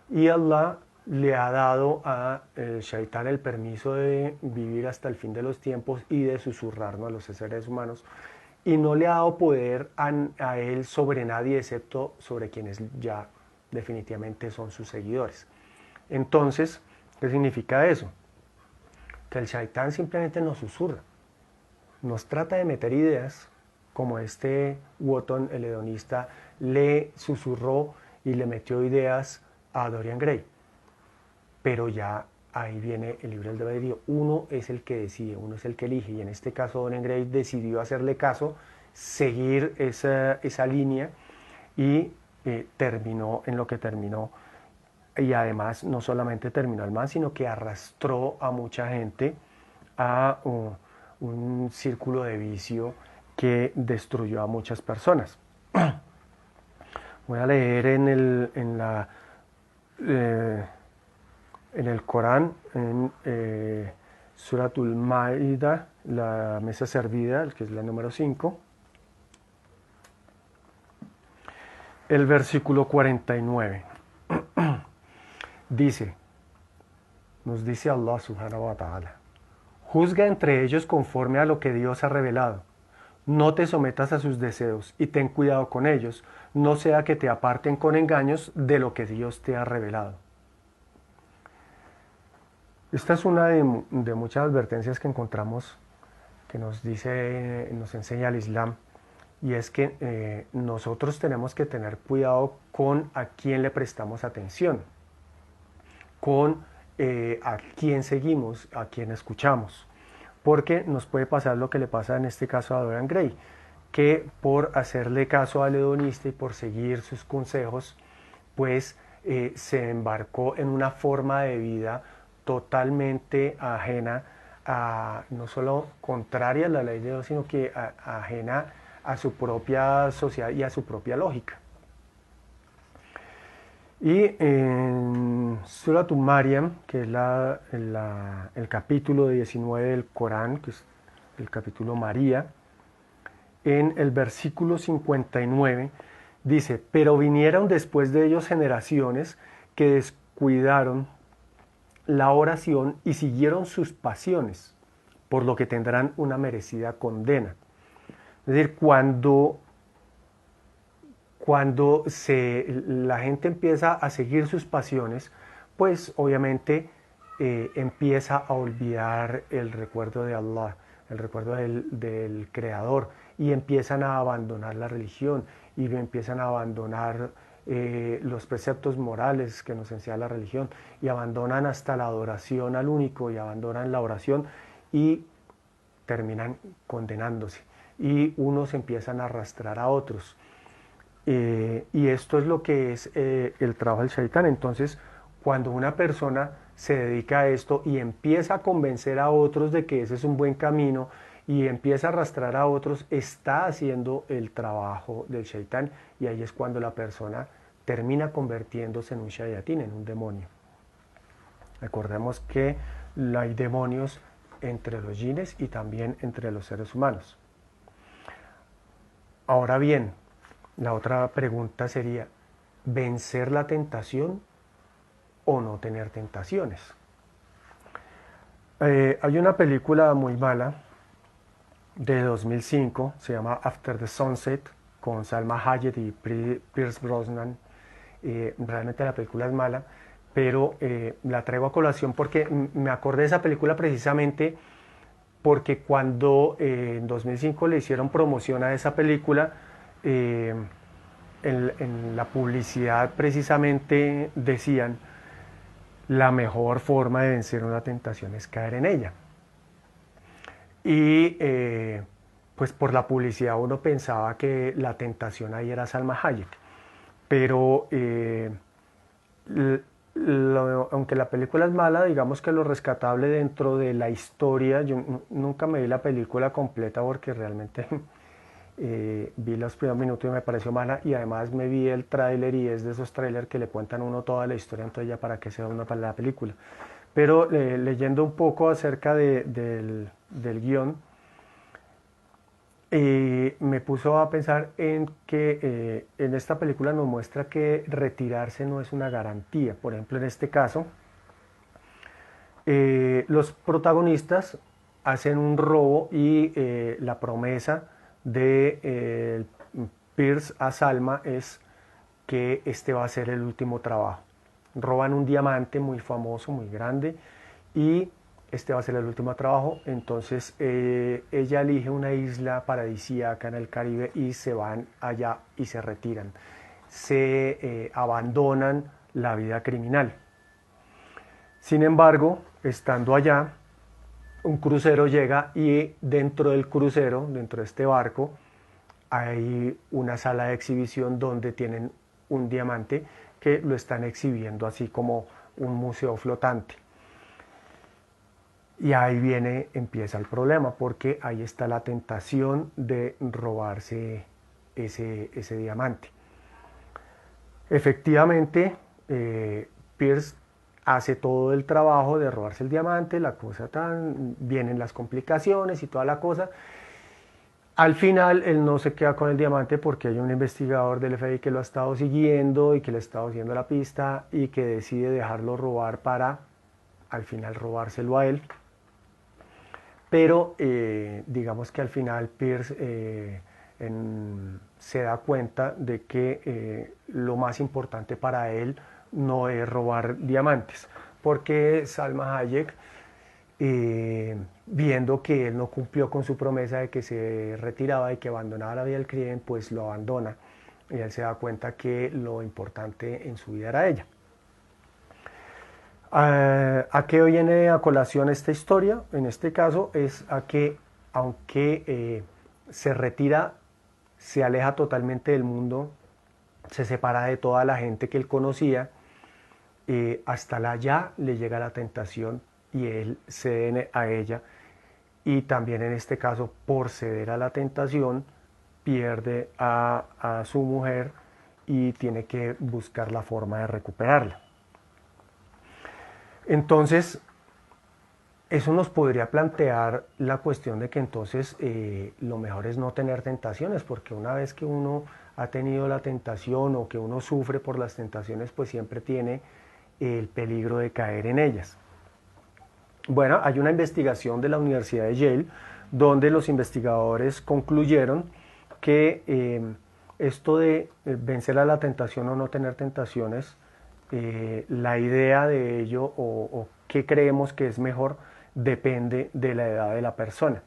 Y Allah le ha dado a Shaitán el permiso de vivir hasta el fin de los tiempos y de susurrarnos a los seres humanos, y no le ha dado poder a él sobre nadie excepto sobre quienes ya definitivamente son sus seguidores. Entonces, ¿qué significa eso? Que el Shaitán simplemente nos susurra, nos trata de meter ideas, como este Wotton, el hedonista, le susurró y le metió ideas a Dorian Gray. Pero ya ahí viene el libre albedrío. Uno es el que decide, uno es el que elige, y en este caso Dorian Gray decidió hacerle caso, seguir esa línea, y terminó en lo que terminó. Y además no solamente terminó el mal, sino que arrastró a mucha gente a un círculo de vicio que destruyó a muchas personas. Voy a leer en el Corán, en Suratul Maida, la mesa servida, que es la número 5, el versículo 49. Nos dice Allah subhanahu wa ta'ala: juzga entre ellos conforme a lo que Dios ha revelado. No te sometas a sus deseos y ten cuidado con ellos, no sea que te aparten con engaños de lo que Dios te ha revelado. Esta es una de muchas advertencias que encontramos que nos enseña el Islam, y es que nosotros tenemos que tener cuidado con a quién le prestamos atención, con a quién seguimos, a quién escuchamos, porque nos puede pasar lo que le pasa en este caso a Dorian Gray, que por hacerle caso al hedonista y por seguir sus consejos, pues se embarcó en una forma de vida totalmente ajena, no solo contraria a la ley de Dios, sino que ajena a su propia sociedad y a su propia lógica. Y en Surat Maryam, que es el capítulo 19 del Corán, que es el capítulo María, en el versículo 59 Dice, pero vinieron después de ellos generaciones que descuidaron la oración y siguieron sus pasiones, por lo que tendrán una merecida condena. Es decir, la gente empieza a seguir sus pasiones, pues obviamente empieza a olvidar el recuerdo de Allah, el recuerdo del Creador, y empiezan a abandonar la religión y empiezan a abandonar los preceptos morales que nos enseña la religión, y abandonan hasta la adoración al único y abandonan la oración y terminan condenándose, y unos empiezan a arrastrar a otros. Y esto es lo que es el trabajo del shaitán. Entonces, cuando una persona se dedica a esto y empieza a convencer a otros de que ese es un buen camino y empieza a arrastrar a otros, está haciendo el trabajo del shaitán, y ahí es cuando la persona termina convirtiéndose en un shayatín, en un demonio. Recordemos que hay demonios entre los jines y también entre los seres humanos. Ahora bien, la otra pregunta sería, ¿vencer la tentación o no tener tentaciones? Hay una película muy mala de 2005, se llama After the Sunset, con Salma Hayek y Pierce Brosnan. Realmente la película es mala, pero la traigo a colación porque me acordé de esa película precisamente porque cuando en 2005 le hicieron promoción a esa película, en la publicidad precisamente decían: la mejor forma de vencer una tentación es caer en ella. Y pues por la publicidad uno pensaba que la tentación ahí era Salma Hayek, pero aunque la película es mala, digamos que lo rescatable dentro de la historia, yo nunca me vi la película completa porque realmente vi los primeros minutos y me pareció mala, y además me vi el tráiler y es de esos tráiler que le cuentan a uno toda la historia, entonces ya para qué se va uno para la película. Pero leyendo un poco acerca del guión, me puso a pensar en que en esta película nos muestra que retirarse no es una garantía. Por ejemplo, en este caso, los protagonistas hacen un robo y la promesa de Pierce a Salma es que este va a ser el último trabajo. Roban un diamante muy famoso, muy grande, y este va a ser el último trabajo. Entonces ella elige una isla paradisíaca en el Caribe y se van allá y se retiran. Se abandonan la vida criminal. Sin embargo, estando allá, un crucero llega y dentro del crucero, dentro de este barco, hay una sala de exhibición donde tienen un diamante que lo están exhibiendo así como un museo flotante. Y ahí empieza el problema, porque ahí está la tentación de robarse ese diamante. Efectivamente, Pierce hace todo el trabajo de robarse el diamante, la cosa vienen las complicaciones y toda la cosa. Al final él no se queda con el diamante porque hay un investigador del FBI que lo ha estado siguiendo y que le ha estado siguiendo la pista y que decide dejarlo robar para al final robárselo a él. Pero digamos que al final Pierce se da cuenta de que lo más importante para él no es robar diamantes, porque Salma Hayek, viendo que él no cumplió con su promesa de que se retiraba y que abandonaba la vida del crimen, pues lo abandona, y él se da cuenta que lo importante en su vida era ella. ¿A qué viene a colación esta historia? En este caso es a que aunque se retira, se aleja totalmente del mundo, se separa de toda la gente que él conocía, hasta allá le llega la tentación y él cede a ella, y también en este caso por ceder a la tentación pierde a su mujer y tiene que buscar la forma de recuperarla. Entonces, Eso nos podría plantear la cuestión de que entonces lo mejor es no tener tentaciones, porque una vez que uno ha tenido la tentación o que uno sufre por las tentaciones, pues siempre tiene el peligro de caer en ellas. Bueno, hay una investigación de la Universidad de Yale donde los investigadores concluyeron que esto de vencer a la tentación o no tener tentaciones, la idea de ello o qué creemos que es mejor depende de la edad de la persona.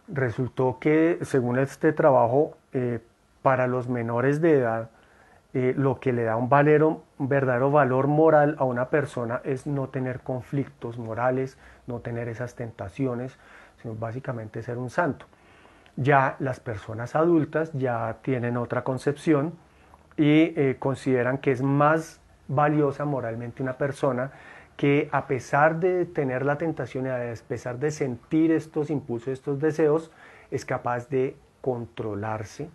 Resultó que, según este trabajo, para los menores de edad, lo que le da un verdadero valor moral a una persona es no tener conflictos morales, no tener esas tentaciones, sino básicamente ser un santo. Ya las personas adultas ya tienen otra concepción y consideran que es más valiosa moralmente una persona que, a pesar de tener la tentación y a pesar de sentir estos impulsos, estos deseos, es capaz de controlarse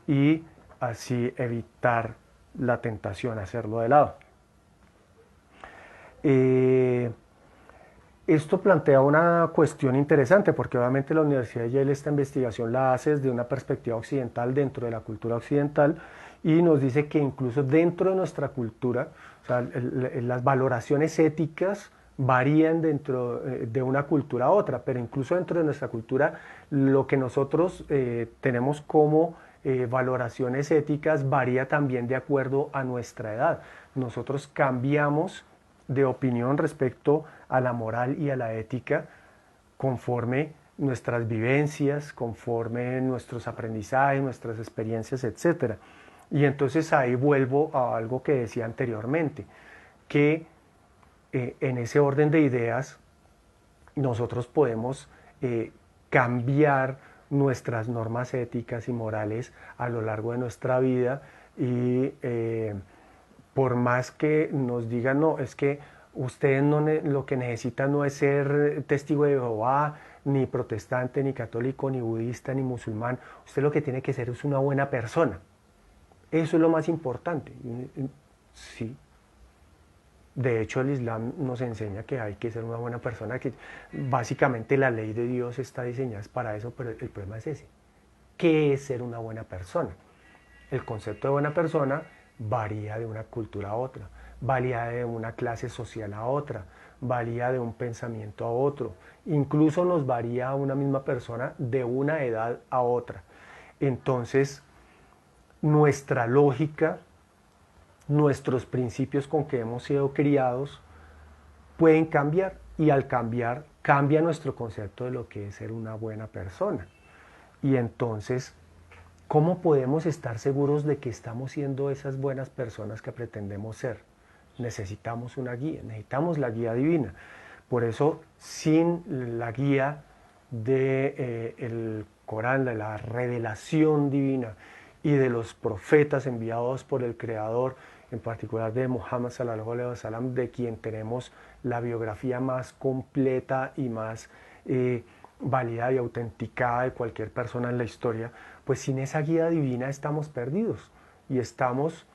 y así evitar la tentación, hacerlo de lado. Esto plantea una cuestión interesante porque obviamente la Universidad de Yale esta investigación la hace desde una perspectiva occidental, dentro de la cultura occidental, y nos dice que incluso dentro de nuestra cultura, o sea, las valoraciones éticas varían dentro de una cultura a otra, pero incluso dentro de nuestra cultura lo que nosotros tenemos como valoraciones éticas varía también de acuerdo a nuestra edad. Nosotros cambiamos de opinión respecto a la moral y a la ética conforme nuestras vivencias, conforme nuestros aprendizajes, nuestras experiencias, etc. Y entonces ahí vuelvo a algo que decía anteriormente, que en ese orden de ideas nosotros podemos cambiar nuestras normas éticas y morales a lo largo de nuestra vida y por más que nos digan, no, es que ustedes no lo que necesitan no es ser testigo de Jehová, ni protestante, ni católico, ni budista, ni musulmán, usted lo que tiene que ser es una buena persona. Eso es lo más importante. Sí. De hecho, el Islam nos enseña que hay que ser una buena persona, que básicamente la ley de Dios está diseñada para eso, pero el problema es ese. ¿Qué es ser una buena persona? El concepto de buena persona varía de una cultura a otra, varía de una clase social a otra, varía de un pensamiento a otro, incluso nos varía a una misma persona de una edad a otra. Entonces, nuestra lógica, nuestros principios con que hemos sido criados pueden cambiar y al cambiar cambia nuestro concepto de lo que es ser una buena persona. Y entonces, ¿cómo podemos estar seguros de que estamos siendo esas buenas personas que pretendemos ser? Necesitamos una guía, necesitamos la guía divina. Por eso, sin la guía del Corán, de la revelación divina y de los profetas enviados por el Creador, en particular de Muhammad sallallahu alaihi wasallam, de quien tenemos la biografía más completa y más válida y autenticada de cualquier persona en la historia, pues sin esa guía divina estamos perdidos y estamos,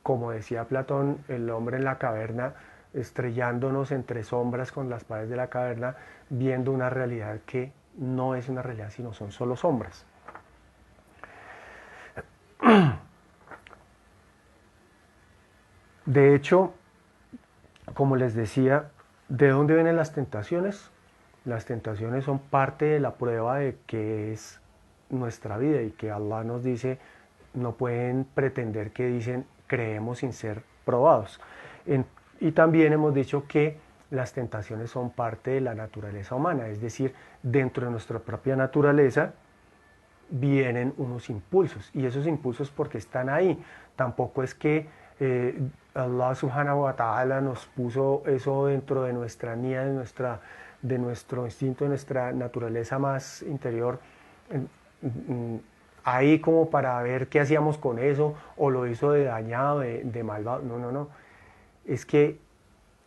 como decía Platón, el hombre en la caverna, estrellándonos entre sombras con las paredes de la caverna, viendo una realidad que no es una realidad, sino son solo sombras. De hecho, como les decía, ¿de dónde vienen las tentaciones? Las tentaciones son parte de la prueba de que es nuestra vida y que Allah nos dice, no pueden pretender que dicen creemos sin ser probados. Y también hemos dicho que las tentaciones son parte de la naturaleza humana, es decir, dentro de nuestra propia naturaleza vienen unos impulsos y esos impulsos porque están ahí. Tampoco es que Allah subhanahu wa ta'ala nos puso eso dentro de nuestra niña, de nuestro instinto, de nuestra naturaleza más interior, ahí como para ver qué hacíamos con eso, o lo hizo de dañado, de malvado. No, no, no. Es que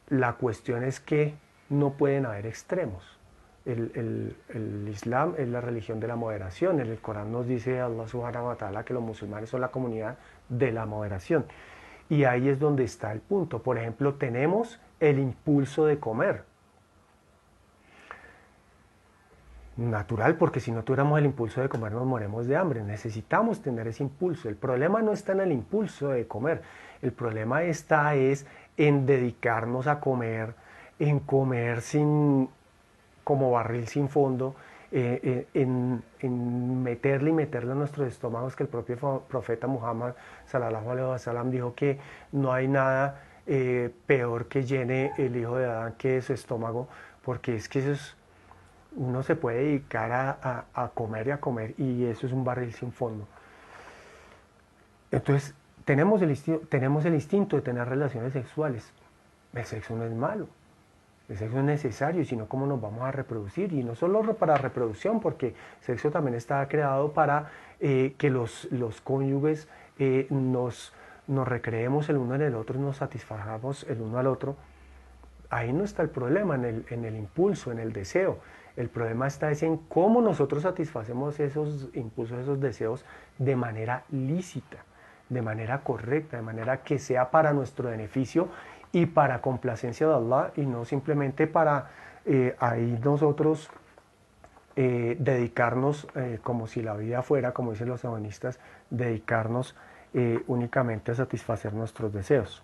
la cuestión es que no pueden haber extremos. El Islam es la religión de la moderación. En el Corán nos dice Allah subhanahu wa ta'ala que los musulmanes son la comunidad de la moderación. Y ahí es donde está el punto. Por ejemplo, tenemos el impulso de comer. Natural, porque si no tuviéramos el impulso de comer nos morimos de hambre. Necesitamos tener ese impulso. El problema no está en el impulso de comer. El problema está es en dedicarnos a comer, en comer sin, como barril sin fondo, en meterle y meterle a nuestros estómagos, que el propio profeta Muhammad sallallahu alaihi wasallam dijo que no hay nada peor que llene el hijo de Adán que su estómago, porque es que eso es, uno se puede dedicar a comer y a comer, y eso es un barril sin fondo. Entonces, tenemos el instinto de tener relaciones sexuales. El sexo no es malo, el sexo es necesario, sino cómo nos vamos a reproducir. Y no solo para reproducción, porque el sexo también está creado para que los cónyuges nos recreemos el uno en el otro y nos satisfagamos el uno al otro. Ahí no está el problema, en el impulso, en el deseo. El problema está es en cómo nosotros satisfacemos esos impulsos, esos deseos de manera lícita, de manera correcta, de manera que sea para nuestro beneficio y para complacencia de Allah, y no simplemente para ahí nosotros dedicarnos, como si la vida fuera, como dicen los hedonistas, dedicarnos únicamente a satisfacer nuestros deseos.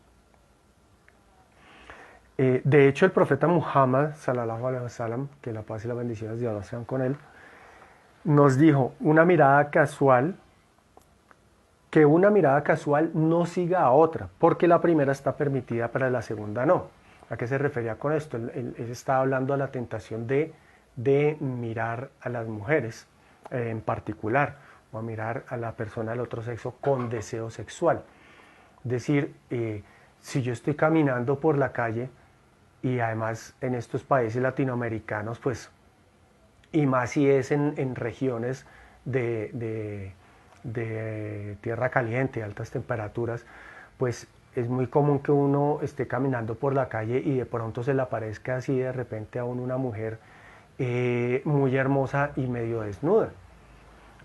De hecho, el profeta Muhammad, sallallahu alaihi wasallam, que la paz y las bendiciones de Allah sean con él, nos dijo una mirada casual, que una mirada casual no siga a otra, porque la primera está permitida, pero la segunda no. ¿A qué se refería con esto? Él estaba hablando de la tentación de mirar a las mujeres en particular, o a mirar a la persona del otro sexo con deseo sexual. Es decir, si yo estoy caminando por la calle, y además en estos países latinoamericanos, pues, y más si es en regiones de tierra caliente, altas temperaturas, pues es muy común que uno esté caminando por la calle y de pronto se le aparezca así de repente a uno una mujer muy hermosa y medio desnuda.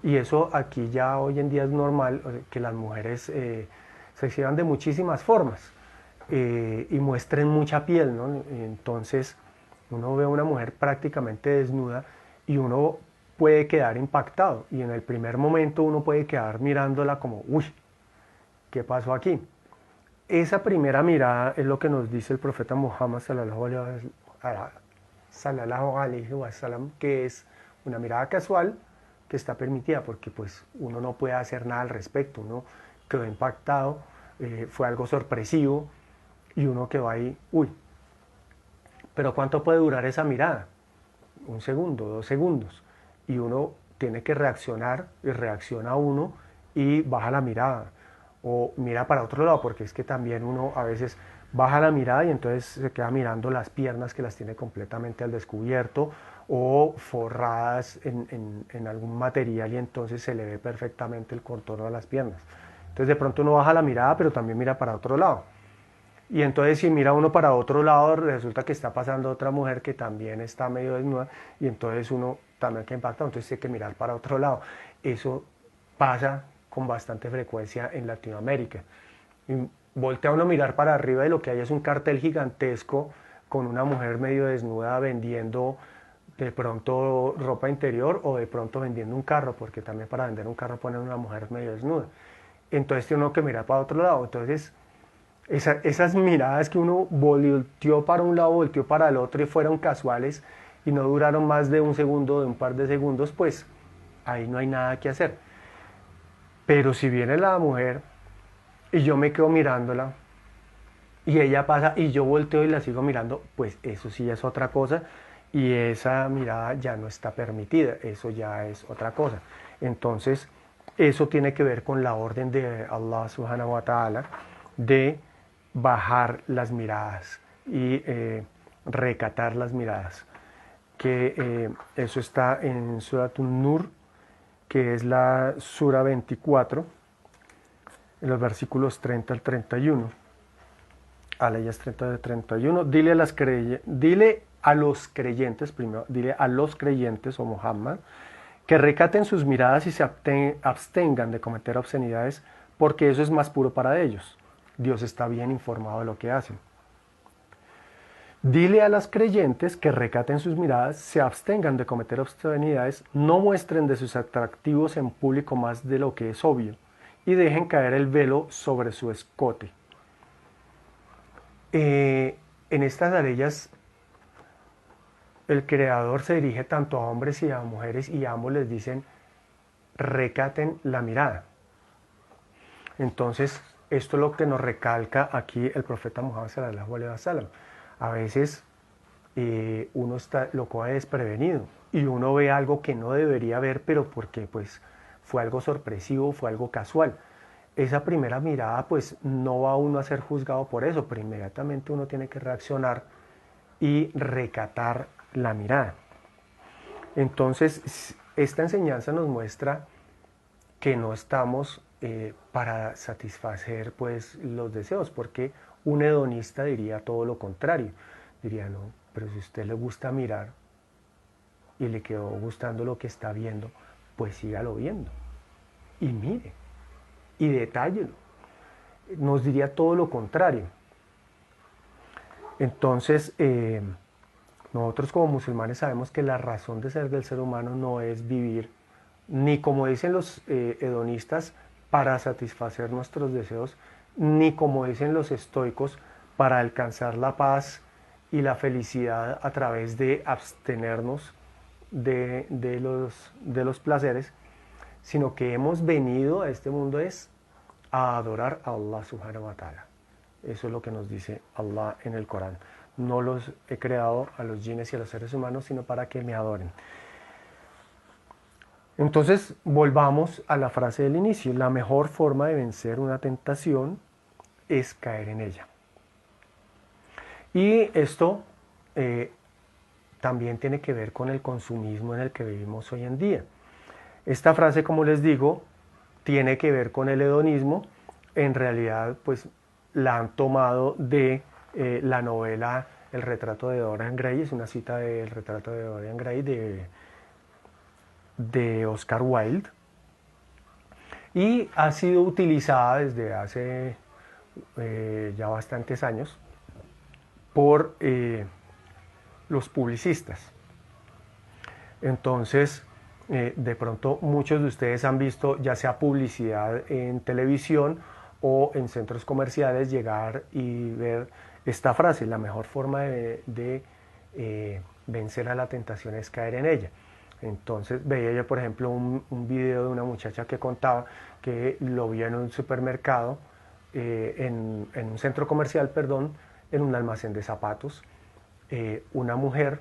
Y eso aquí ya hoy en día es normal, que las mujeres se exhiban de muchísimas formas. Y muestren mucha piel, ¿no? Entonces uno ve a una mujer prácticamente desnuda y uno puede quedar impactado, y en el primer momento uno puede quedar mirándola como, uy, ¿qué pasó aquí? Esa primera mirada es lo que nos dice el profeta Muhammad sallallahu alaihi wasallam, que es una mirada casual que está permitida, porque pues uno no puede hacer nada al respecto, uno quedó impactado, fue algo sorpresivo, y uno que va ahí, uy. Pero ¿cuánto puede durar esa mirada? 1 segundo, 2 segundos. Y uno tiene que reaccionar, y reacciona uno y baja la mirada. O mira para otro lado, porque es que también uno a veces baja la mirada y entonces se queda mirando las piernas, que las tiene completamente al descubierto, o forradas en algún material, y entonces se le ve perfectamente el contorno de las piernas. Entonces de pronto uno baja la mirada, pero también mira para otro lado. Y entonces si mira uno para otro lado, resulta que está pasando otra mujer que también está medio desnuda, y entonces uno también queda impactado, entonces tiene que mirar para otro lado. Eso pasa con bastante frecuencia en Latinoamérica. Y voltea uno a mirar para arriba y lo que hay es un cartel gigantesco con una mujer medio desnuda vendiendo de pronto ropa interior, o de pronto vendiendo un carro, porque también para vender un carro ponen una mujer medio desnuda. Entonces tiene uno que mirar para otro lado. Entonces esas miradas que uno volteó para un lado, volteó para el otro y fueron casuales y no duraron más de 1 segundo, de un par de segundos, pues ahí no hay nada que hacer. Pero si viene la mujer y yo me quedo mirándola y ella pasa y yo volteo y la sigo mirando, pues eso sí es otra cosa, y esa mirada ya no está permitida, eso ya es otra cosa. Entonces eso tiene que ver con la orden de Allah subhanahu wa ta'ala de bajar las miradas y recatar las miradas, que eso está en Surat An-Nur, que es la Sura 24, en los versículos 30 al 31. Alayas 30 al 31. Dile a los creyentes, primero, dile a los creyentes, o Muhammad, que recaten sus miradas y se abstengan de cometer obscenidades, porque eso es más puro para ellos. Dios está bien informado de lo que hacen. Dile a las creyentes que recaten sus miradas, se abstengan de cometer obscenidades, no muestren de sus atractivos en público más de lo que es obvio, y dejen caer el velo sobre su escote. En estas arellas, el Creador se dirige tanto a hombres y a mujeres, y a ambos les dicen, recaten la mirada. Entonces, esto es lo que nos recalca aquí el profeta Muhammad sallallahu alaihi wasallam. A veces uno lo coge desprevenido y uno ve algo que no debería ver, pero porque pues fue algo sorpresivo, fue algo casual. Esa primera mirada pues no va uno a ser juzgado por eso, pero inmediatamente uno tiene que reaccionar y recatar la mirada. Entonces, esta enseñanza nos muestra que no estamos para satisfacer pues los deseos, porque un hedonista diría todo lo contrario, diría no, pero si a usted le gusta mirar y le quedó gustando lo que está viendo, pues sígalo viendo y mire y detállelo. Nos diría todo lo contrario. Entonces, nosotros como musulmanes sabemos que la razón de ser del ser humano no es vivir, ni como dicen los hedonistas, para satisfacer nuestros deseos, ni como dicen los estoicos, para alcanzar la paz y la felicidad a través de abstenernos de los placeres, sino que hemos venido a este mundo es a adorar a Allah subhanahu wa ta'ala. Eso es lo que nos dice Allah en el Corán. No los he creado a los jinnes y a los seres humanos, sino para que me adoren. Entonces, volvamos a la frase del inicio. La mejor forma de vencer una tentación es caer en ella. Y esto también tiene que ver con el consumismo en el que vivimos hoy en día. Esta frase, como les digo, tiene que ver con el hedonismo. En realidad, pues la han tomado de la novela El retrato de Dorian Gray. Es una cita del retrato de Dorian Gray de Oscar Wilde, y ha sido utilizada desde hace ya bastantes años por los publicistas. Entonces, de pronto muchos de ustedes han visto ya sea publicidad en televisión o en centros comerciales llegar y ver esta frase: la mejor forma de vencer a la tentación es caer en ella. Entonces veía yo, por ejemplo, un video de una muchacha que contaba que lo vio en un supermercado, en un centro comercial, perdón, en un almacén de zapatos, una mujer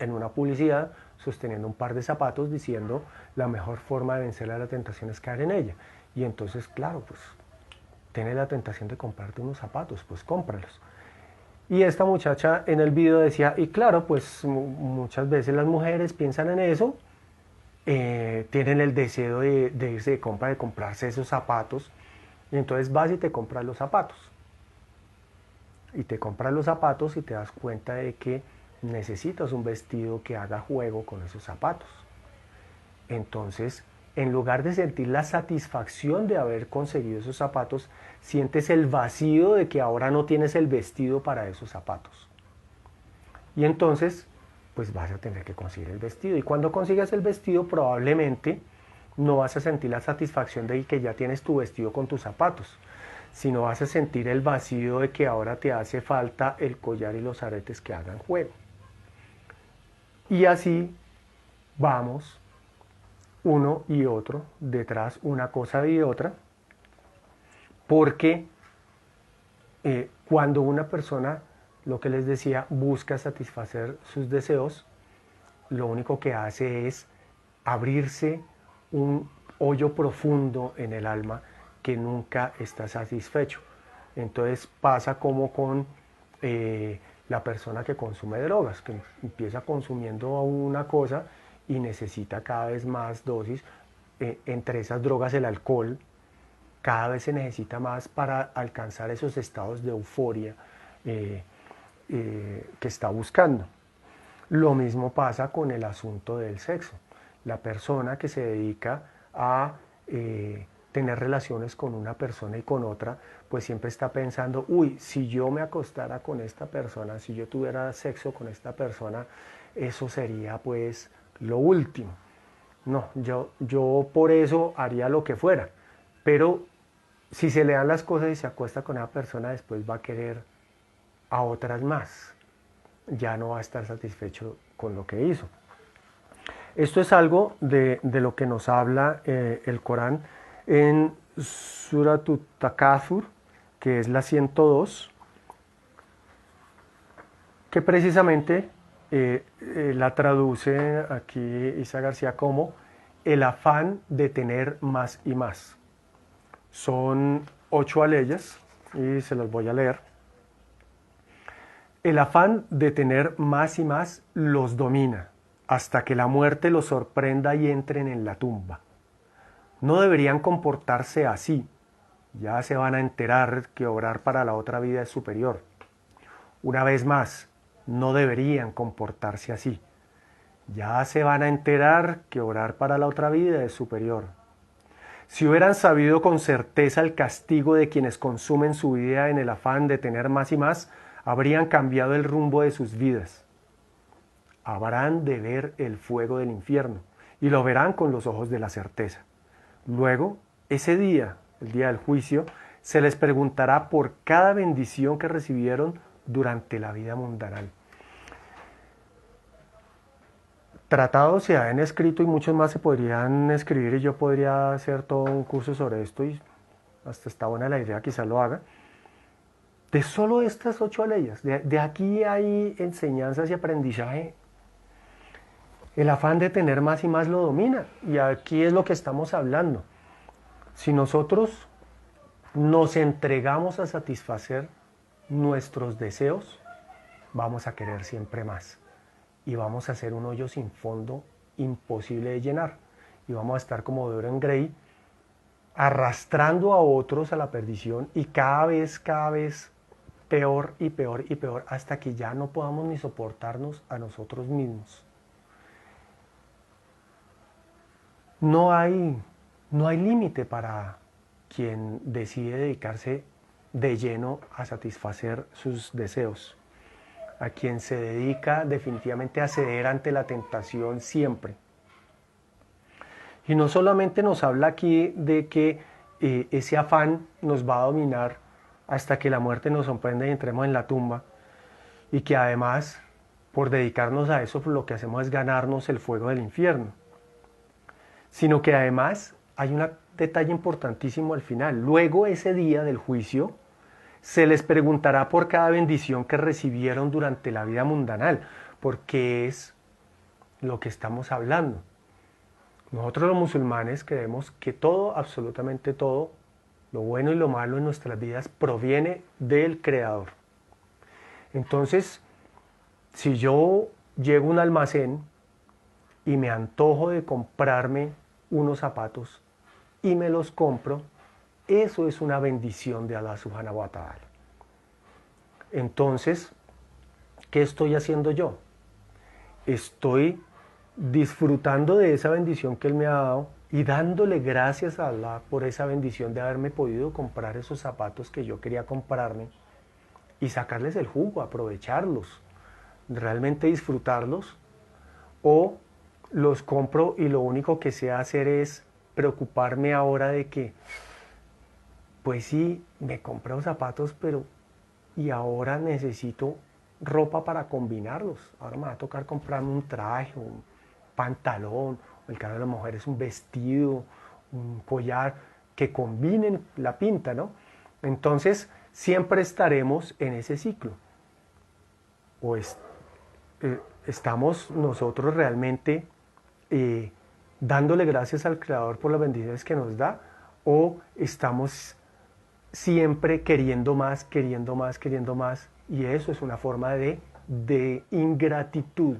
en una publicidad sosteniendo un par de zapatos diciendo la mejor forma de vencer a la tentación es caer en ella. Y entonces, claro, pues tienes la tentación de comprarte unos zapatos, pues cómpralos. Y esta muchacha en el video decía, y claro, pues muchas veces las mujeres piensan en eso, tienen el deseo de irse de compra, de comprarse esos zapatos, y entonces vas y te compras los zapatos. Y te compras los zapatos y te das cuenta de que necesitas un vestido que haga juego con esos zapatos. Entonces, en lugar de sentir la satisfacción de haber conseguido esos zapatos, sientes el vacío de que ahora no tienes el vestido para esos zapatos. Y entonces, pues vas a tener que conseguir el vestido. Y cuando consigas el vestido, probablemente no vas a sentir la satisfacción de que ya tienes tu vestido con tus zapatos, sino vas a sentir el vacío de que ahora te hace falta el collar y los aretes que hagan juego. Y así vamos uno y otro detrás, una cosa y otra, porque cuando una persona, lo que les decía, busca satisfacer sus deseos, lo único que hace es abrirse un hoyo profundo en el alma que nunca está satisfecho. Entonces pasa como con la persona que consume drogas, que empieza consumiendo una cosa y necesita cada vez más dosis. Entre esas drogas el alcohol, cada vez se necesita más para alcanzar esos estados de euforia que está buscando. Lo mismo pasa con el asunto del sexo. La persona que se dedica a tener relaciones con una persona y con otra, pues siempre está pensando, uy, si yo me acostara con esta persona, si yo tuviera sexo con esta persona, eso sería pues lo último. No, yo por eso haría lo que fuera, pero si se le dan las cosas y se acuesta con esa persona, después va a querer a otras más. Ya no va a estar satisfecho con lo que hizo. Esto es algo de lo que nos habla el Corán en Suratut Takathur, que es la 102, que precisamente la traduce aquí Isa García como el afán de tener más y más. Son 8 aleyas y se los voy a leer. El afán de tener más y más los domina, hasta que la muerte los sorprenda y entren en la tumba. No deberían comportarse así. Ya se van a enterar que obrar para la otra vida es superior. Una vez más, no deberían comportarse así. Ya se van a enterar que obrar para la otra vida es superior. Si hubieran sabido con certeza el castigo de quienes consumen su vida en el afán de tener más y más, habrían cambiado el rumbo de sus vidas. Habrán de ver el fuego del infierno y lo verán con los ojos de la certeza. Luego, ese día, el día del juicio, se les preguntará por cada bendición que recibieron durante la vida mundanal. Tratados se han escrito y muchos más se podrían escribir y yo podría hacer todo un curso sobre esto y hasta está buena la idea, quizás lo haga. De solo estas 8 leyes, de aquí hay enseñanzas y aprendizaje. El afán de tener más y más lo domina y aquí es lo que estamos hablando. Si nosotros nos entregamos a satisfacer nuestros deseos, vamos a querer siempre más y vamos a hacer un hoyo sin fondo imposible de llenar y vamos a estar como Dorian Gray arrastrando a otros a la perdición y cada vez peor y peor y peor hasta que ya no podamos ni soportarnos a nosotros mismos. No hay límite para quien decide dedicarse de lleno a satisfacer sus deseos, a quien se dedica definitivamente a ceder ante la tentación siempre. Y no solamente nos habla aquí de que ese afán nos va a dominar hasta que la muerte nos sorprenda y entremos en la tumba, y que además, por dedicarnos a eso, lo que hacemos es ganarnos el fuego del infierno, sino que además hay un detalle importantísimo al final. Luego, ese día del juicio, se les preguntará por cada bendición que recibieron durante la vida mundanal, porque es lo que estamos hablando. Nosotros los musulmanes creemos que todo, absolutamente todo, lo bueno y lo malo en nuestras vidas proviene del Creador. Entonces, si yo llego a un almacén y me antojo de comprarme unos zapatos y me los compro, eso es una bendición de Allah Subhanahu wa Ta'ala. Entonces, ¿qué estoy haciendo yo? Estoy disfrutando de esa bendición que Él me ha dado y dándole gracias a Allah por esa bendición de haberme podido comprar esos zapatos que yo quería comprarme y sacarles el jugo, aprovecharlos, realmente disfrutarlos, o los compro y lo único que sé hacer es preocuparme ahora de que, pues sí, me compré los zapatos, pero y ahora necesito ropa para combinarlos. Ahora me va a tocar comprarme un traje, un pantalón, o el caso de las mujeres un vestido, un collar, que combinen la pinta, ¿no? Entonces, siempre estaremos en ese ciclo. O estamos nosotros realmente dándole gracias al Creador por las bendiciones que nos da, o estamos siempre queriendo más, queriendo más, queriendo más, y eso es una forma de ingratitud.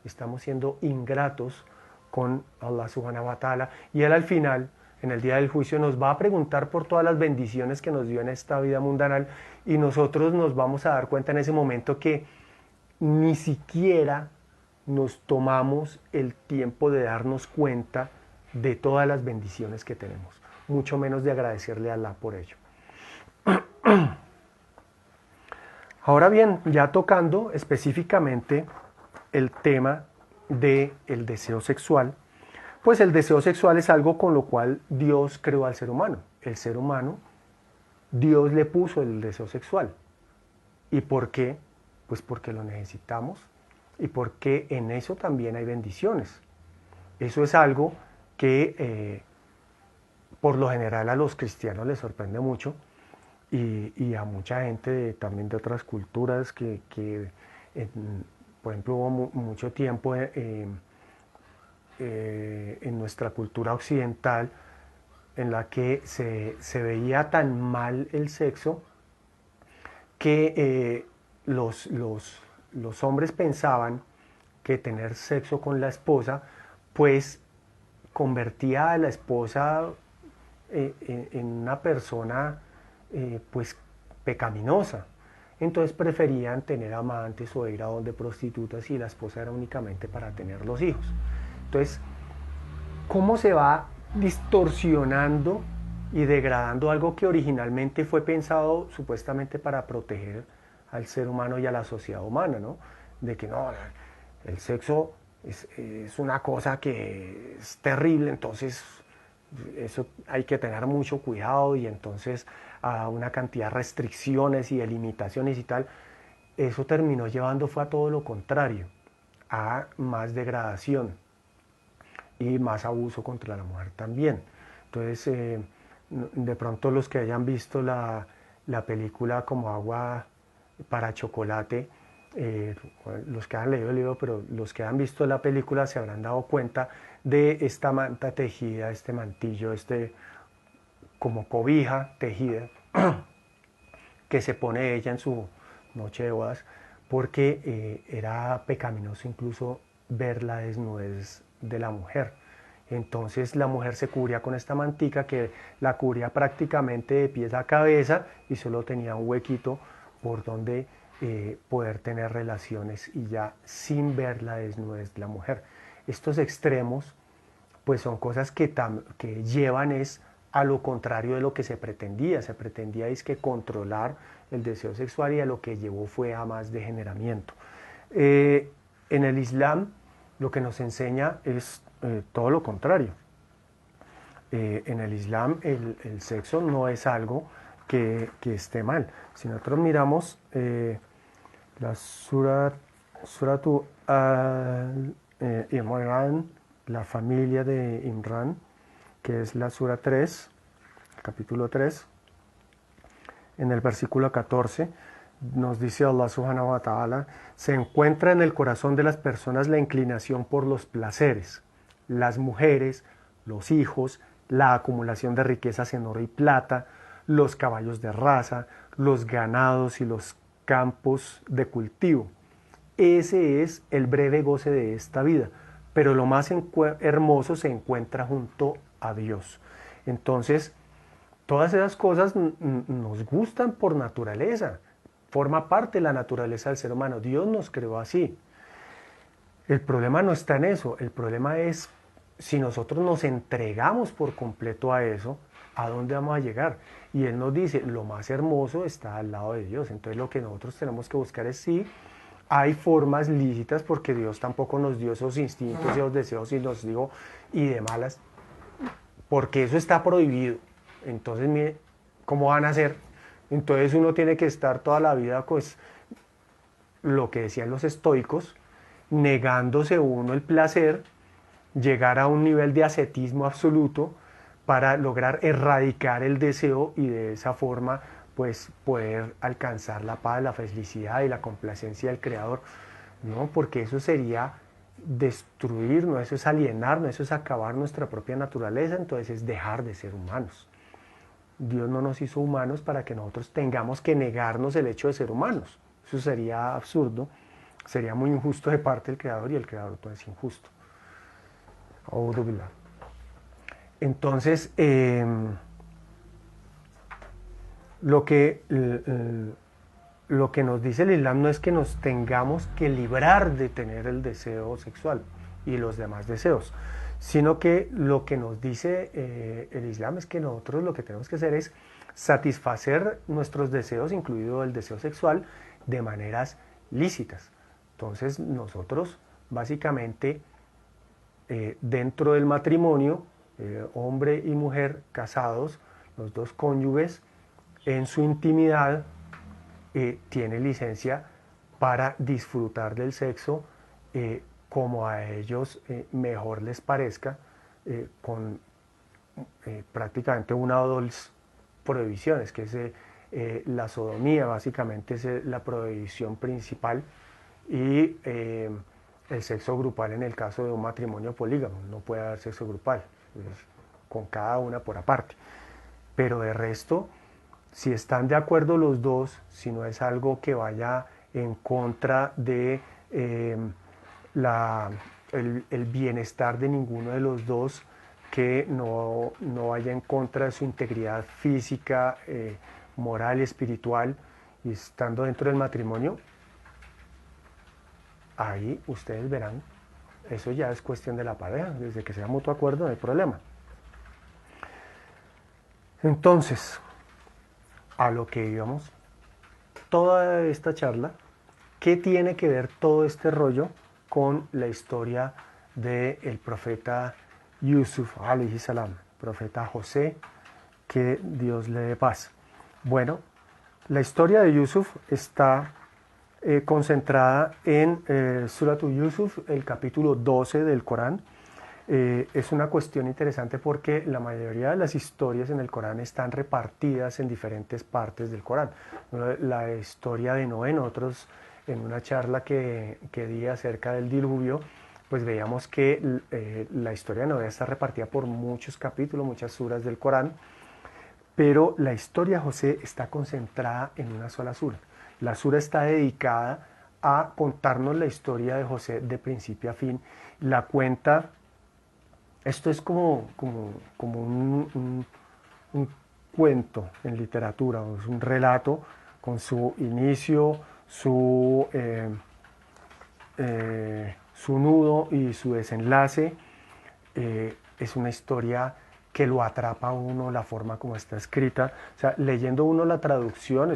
Estamos siendo ingratos con Allah Subhanahu wa Ta'ala, y Él al final, en el día del juicio, nos va a preguntar por todas las bendiciones que nos dio en esta vida mundanal, y nosotros nos vamos a dar cuenta en ese momento que ni siquiera nos tomamos el tiempo de darnos cuenta de todas las bendiciones que tenemos. mucho menos de agradecerle a Allah por ello. Ahora bien, ya tocando específicamente el tema del deseo sexual, pues el deseo sexual es algo con lo cual Dios creó al ser humano. El ser humano, Dios le puso el deseo sexual. ¿Y por qué? Pues porque lo necesitamos y porque en eso también hay bendiciones. Eso es algo que por lo general a los cristianos les sorprende mucho y a mucha gente también de otras culturas que por ejemplo, hubo mucho tiempo en nuestra cultura occidental en la que se veía tan mal el sexo que los hombres pensaban que tener sexo con la esposa pues convertía a la esposa en una persona pues pecaminosa. Entonces preferían tener amantes o ir a donde prostitutas y la esposa era únicamente para tener los hijos. Entonces, ¿cómo se va distorsionando y degradando algo que originalmente fue pensado supuestamente para proteger al ser humano y a la sociedad humana, ¿no? De que no, el sexo es una cosa que es terrible, entonces eso hay que tener mucho cuidado y entonces a una cantidad de restricciones y de limitaciones y tal, eso terminó llevando fue a todo lo contrario, a más degradación y más abuso contra la mujer también. Entonces, de pronto los que hayan visto la película Como agua para chocolate, los que han leído el libro, pero los que han visto la película se habrán dado cuenta de esta manta tejida, este mantillo, como cobija tejida que se pone ella en su noche de bodas, porque era pecaminoso incluso ver la desnudez de la mujer. Entonces la mujer se cubría con esta mantica que la cubría prácticamente de pies a cabeza y solo tenía un huequito por donde poder tener relaciones y ya sin ver la desnudez de la mujer. Estos extremos pues son cosas que llevan es a lo contrario de lo que se pretendía. Se pretendía es que controlar el deseo sexual y a lo que llevó fue a más degeneramiento. En el Islam lo que nos enseña es todo lo contrario. En el Islam el sexo no es algo que esté mal. Si nosotros miramos la Suratu Imran, la familia de Imran, que es la Sura 3, capítulo 3, en el versículo 14, nos dice Allah subhanahu wa ta'ala, se encuentra en el corazón de las personas la inclinación por los placeres, las mujeres, los hijos, la acumulación de riquezas en oro y plata, los caballos de raza, los ganados y los campos de cultivo. Ese es el breve goce de esta vida, pero lo más hermoso se encuentra junto a Dios. Entonces, todas esas cosas nos gustan por naturaleza, forma parte de la naturaleza del ser humano. Dios nos creó así. El problema no está en eso, el problema es si nosotros nos entregamos por completo a eso, ¿a dónde vamos a llegar? Y Él nos dice, lo más hermoso está al lado de Dios. Entonces lo que nosotros tenemos que buscar es sí, hay formas lícitas porque Dios tampoco nos dio esos instintos y esos deseos y nos dijo, y de malas, porque eso está prohibido. Entonces, mire, ¿cómo van a hacer? Entonces uno tiene que estar toda la vida, pues, lo que decían los estoicos, negándose uno el placer, llegar a un nivel de ascetismo absoluto para lograr erradicar el deseo y de esa forma pues poder alcanzar la paz, la felicidad y la complacencia del Creador, ¿no? Porque eso sería destruirnos, eso es alienarnos, eso es acabar nuestra propia naturaleza, entonces es dejar de ser humanos. Dios no nos hizo humanos para que nosotros tengamos que negarnos el hecho de ser humanos. Eso sería absurdo, sería muy injusto de parte del Creador y el Creador todo es injusto. Entonces, lo que nos dice el Islam no es que nos tengamos que librar de tener el deseo sexual y los demás deseos, sino que lo que nos dice el Islam es que nosotros lo que tenemos que hacer es satisfacer nuestros deseos, incluido el deseo sexual, de maneras lícitas. Entonces nosotros básicamente dentro del matrimonio, hombre y mujer casados, los dos cónyuges, en su intimidad, tiene licencia para disfrutar del sexo como a ellos mejor les parezca, con prácticamente una o dos prohibiciones, que es la sodomía, básicamente es la prohibición principal, y el sexo grupal en el caso de un matrimonio polígamo. No puede haber sexo grupal, con cada una por aparte. Pero de resto, si están de acuerdo los dos, si no es algo que vaya en contra de el bienestar de ninguno de los dos, que no vaya en contra de su integridad física, moral, espiritual, y estando dentro del matrimonio, ahí ustedes verán, eso ya es cuestión de la pareja, desde que sea mutuo acuerdo no hay problema. Entonces, a lo que íbamos, toda esta charla, ¿qué tiene que ver todo este rollo con la historia del profeta Yusuf, alayhi salam, profeta José, que Dios le dé paz? Bueno, la historia de Yusuf está concentrada en Suratu Yusuf, el capítulo 12 del Corán. Es una cuestión interesante porque la mayoría de las historias en el Corán están repartidas en diferentes partes del Corán. La historia de Noé, nosotros en una charla que di acerca del diluvio, pues veíamos que la historia de Noé está repartida por muchos capítulos, muchas suras del Corán, pero la historia de José está concentrada en una sola sura. La sura está dedicada a contarnos la historia de José de principio a fin. La cuenta, esto es como un cuento en literatura, es un relato con su inicio, su nudo y su desenlace. Es una historia que lo atrapa a uno, la forma como está escrita. O sea, leyendo uno la traducción,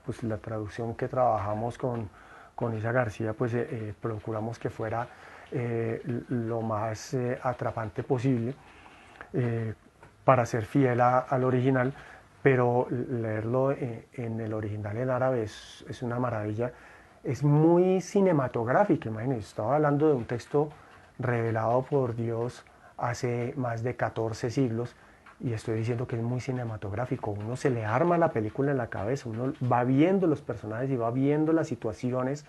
pues la traducción que trabajamos con Isa García, pues procuramos que fuera lo más atrapante posible para ser fiel al original, pero leerlo en el original en árabe es una maravilla. Es muy cinematográfico, imagínense, estaba hablando de un texto revelado por Dios hace más de 14 siglos, y estoy diciendo que es muy cinematográfico. Uno se le arma la película en la cabeza, uno va viendo los personajes y va viendo las situaciones,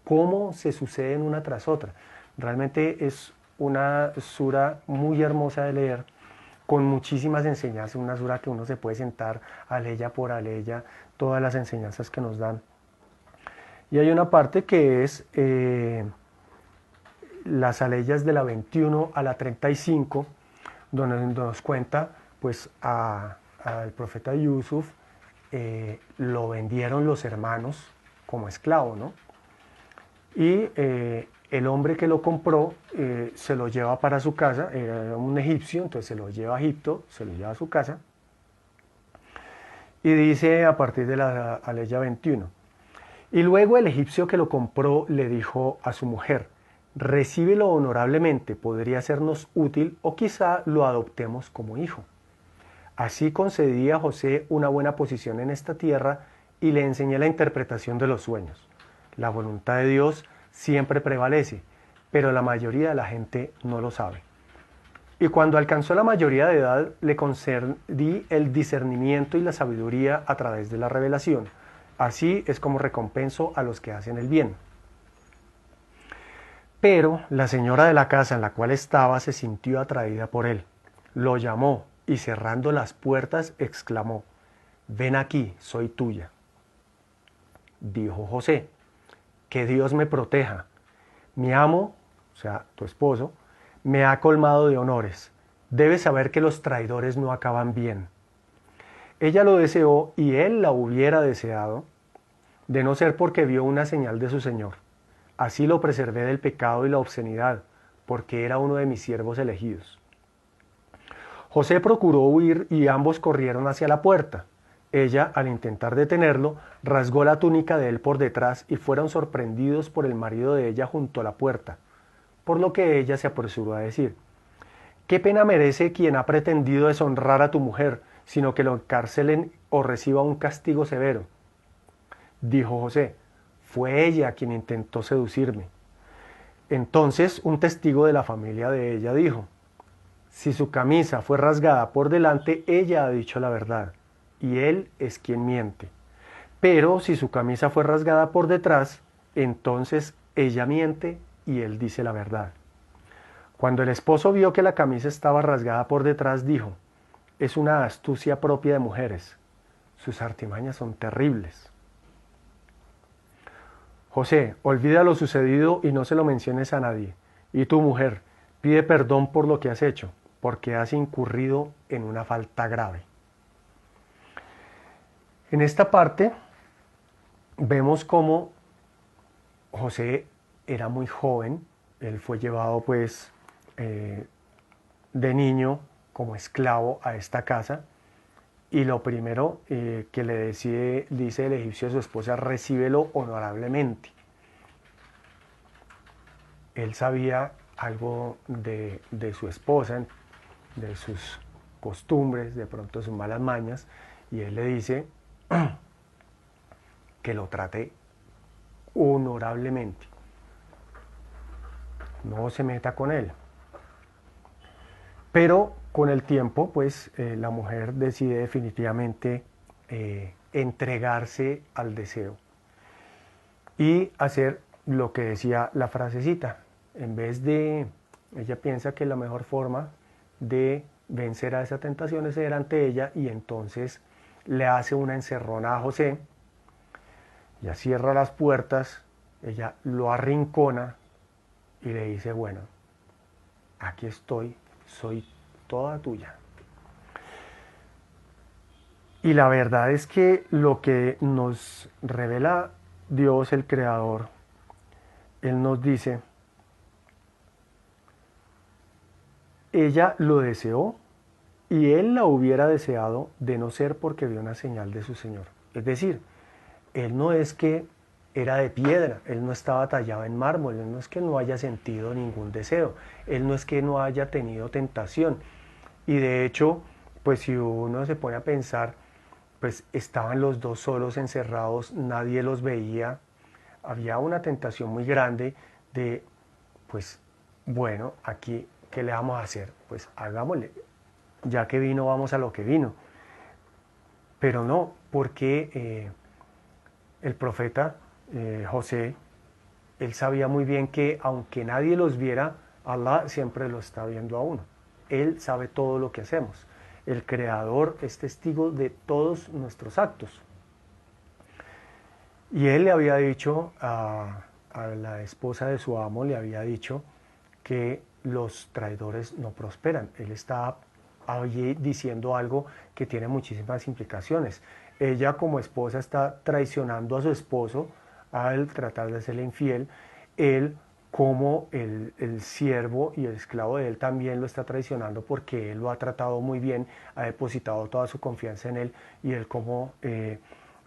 cómo se suceden una tras otra. Realmente es una sura muy hermosa de leer, con muchísimas enseñanzas, una sura que uno se puede sentar aleya por aleya, todas las enseñanzas que nos dan. Y hay una parte que es las aleyas de la 21 a la 35, donde nos cuenta pues al profeta Yusuf lo vendieron los hermanos como esclavo, ¿no? Y el hombre que lo compró se lo lleva para su casa, era un egipcio, entonces se lo lleva a Egipto, se lo lleva a su casa, y dice a partir de la aleya 21, y luego el egipcio que lo compró le dijo a su mujer: recíbelo honorablemente, podría sernos útil o quizá lo adoptemos como hijo. Así concedí a José una buena posición en esta tierra y le enseñé la interpretación de los sueños. La voluntad de Dios siempre prevalece, pero la mayoría de la gente no lo sabe. Y cuando alcanzó la mayoría de edad, le concedí el discernimiento y la sabiduría a través de la revelación. Así es como recompenso a los que hacen el bien. Pero la señora de la casa en la cual estaba se sintió atraída por él. Lo llamó y cerrando las puertas exclamó: ven aquí, soy tuya. Dijo José: que Dios me proteja. Mi amo, o sea, tu esposo, me ha colmado de honores. Debes saber que los traidores no acaban bien. Ella lo deseó y él la hubiera deseado, de no ser porque vio una señal de su señor. Así lo preservé del pecado y la obscenidad, porque era uno de mis siervos elegidos. José procuró huir y ambos corrieron hacia la puerta. Ella, al intentar detenerlo, rasgó la túnica de él por detrás y fueron sorprendidos por el marido de ella junto a la puerta, por lo que ella se apresuró a decir: «¿Qué pena merece quien ha pretendido deshonrar a tu mujer, sino que lo encarcelen o reciba un castigo severo?» Dijo José: «Fue ella quien intentó seducirme». Entonces un testigo de la familia de ella dijo: «Si su camisa fue rasgada por delante, ella ha dicho la verdad, y él es quien miente. Pero si su camisa fue rasgada por detrás, entonces ella miente y él dice la verdad». Cuando el esposo vio que la camisa estaba rasgada por detrás, dijo: «Es una astucia propia de mujeres. Sus artimañas son terribles». José, olvida lo sucedido y no se lo menciones a nadie. Y tu mujer, pide perdón por lo que has hecho, porque has incurrido en una falta grave. En esta parte vemos cómo José era muy joven. Él fue llevado pues de niño como esclavo a esta casa, y lo primero que le dice el egipcio a su esposa: «Recíbelo honorablemente». Él sabía algo de su esposa, de sus costumbres, de pronto sus malas mañas, y él le dice que lo trate honorablemente, no se meta con él. Pero con el tiempo, pues la mujer decide definitivamente entregarse al deseo y hacer lo que decía la frasecita. Ella piensa que la mejor forma de vencer a esa tentación es ser ante ella, y entonces le hace una encerrona a José, ya cierra las puertas, ella lo arrincona y le dice: «Bueno, aquí estoy, soy toda tuya». Y la verdad es que lo que nos revela Dios, el Creador, Él nos dice: ella lo deseó y él la hubiera deseado de no ser porque vio una señal de su Señor. Es decir, él no es que era de piedra, él no estaba tallado en mármol, él no es que no haya sentido ningún deseo, él no es que no haya tenido tentación. Y de hecho, pues si uno se pone a pensar, pues estaban los dos solos encerrados, nadie los veía, había una tentación muy grande de, pues bueno, aquí, ¿qué le vamos a hacer? Pues hagámosle, ya que vino, vamos a lo que vino. Pero no, porque el profeta José, él sabía muy bien que aunque nadie los viera, Allah siempre lo está viendo a uno. Él sabe todo lo que hacemos. El Creador es testigo de todos nuestros actos. Y él le había dicho a la esposa de su amo, le había dicho que los traidores no prosperan. Él estaba allí diciendo algo que tiene muchísimas implicaciones. Ella como esposa está traicionando a su esposo al tratar de serle infiel. Él como el siervo y el esclavo de él también lo está traicionando, porque él lo ha tratado muy bien, ha depositado toda su confianza en él, y él como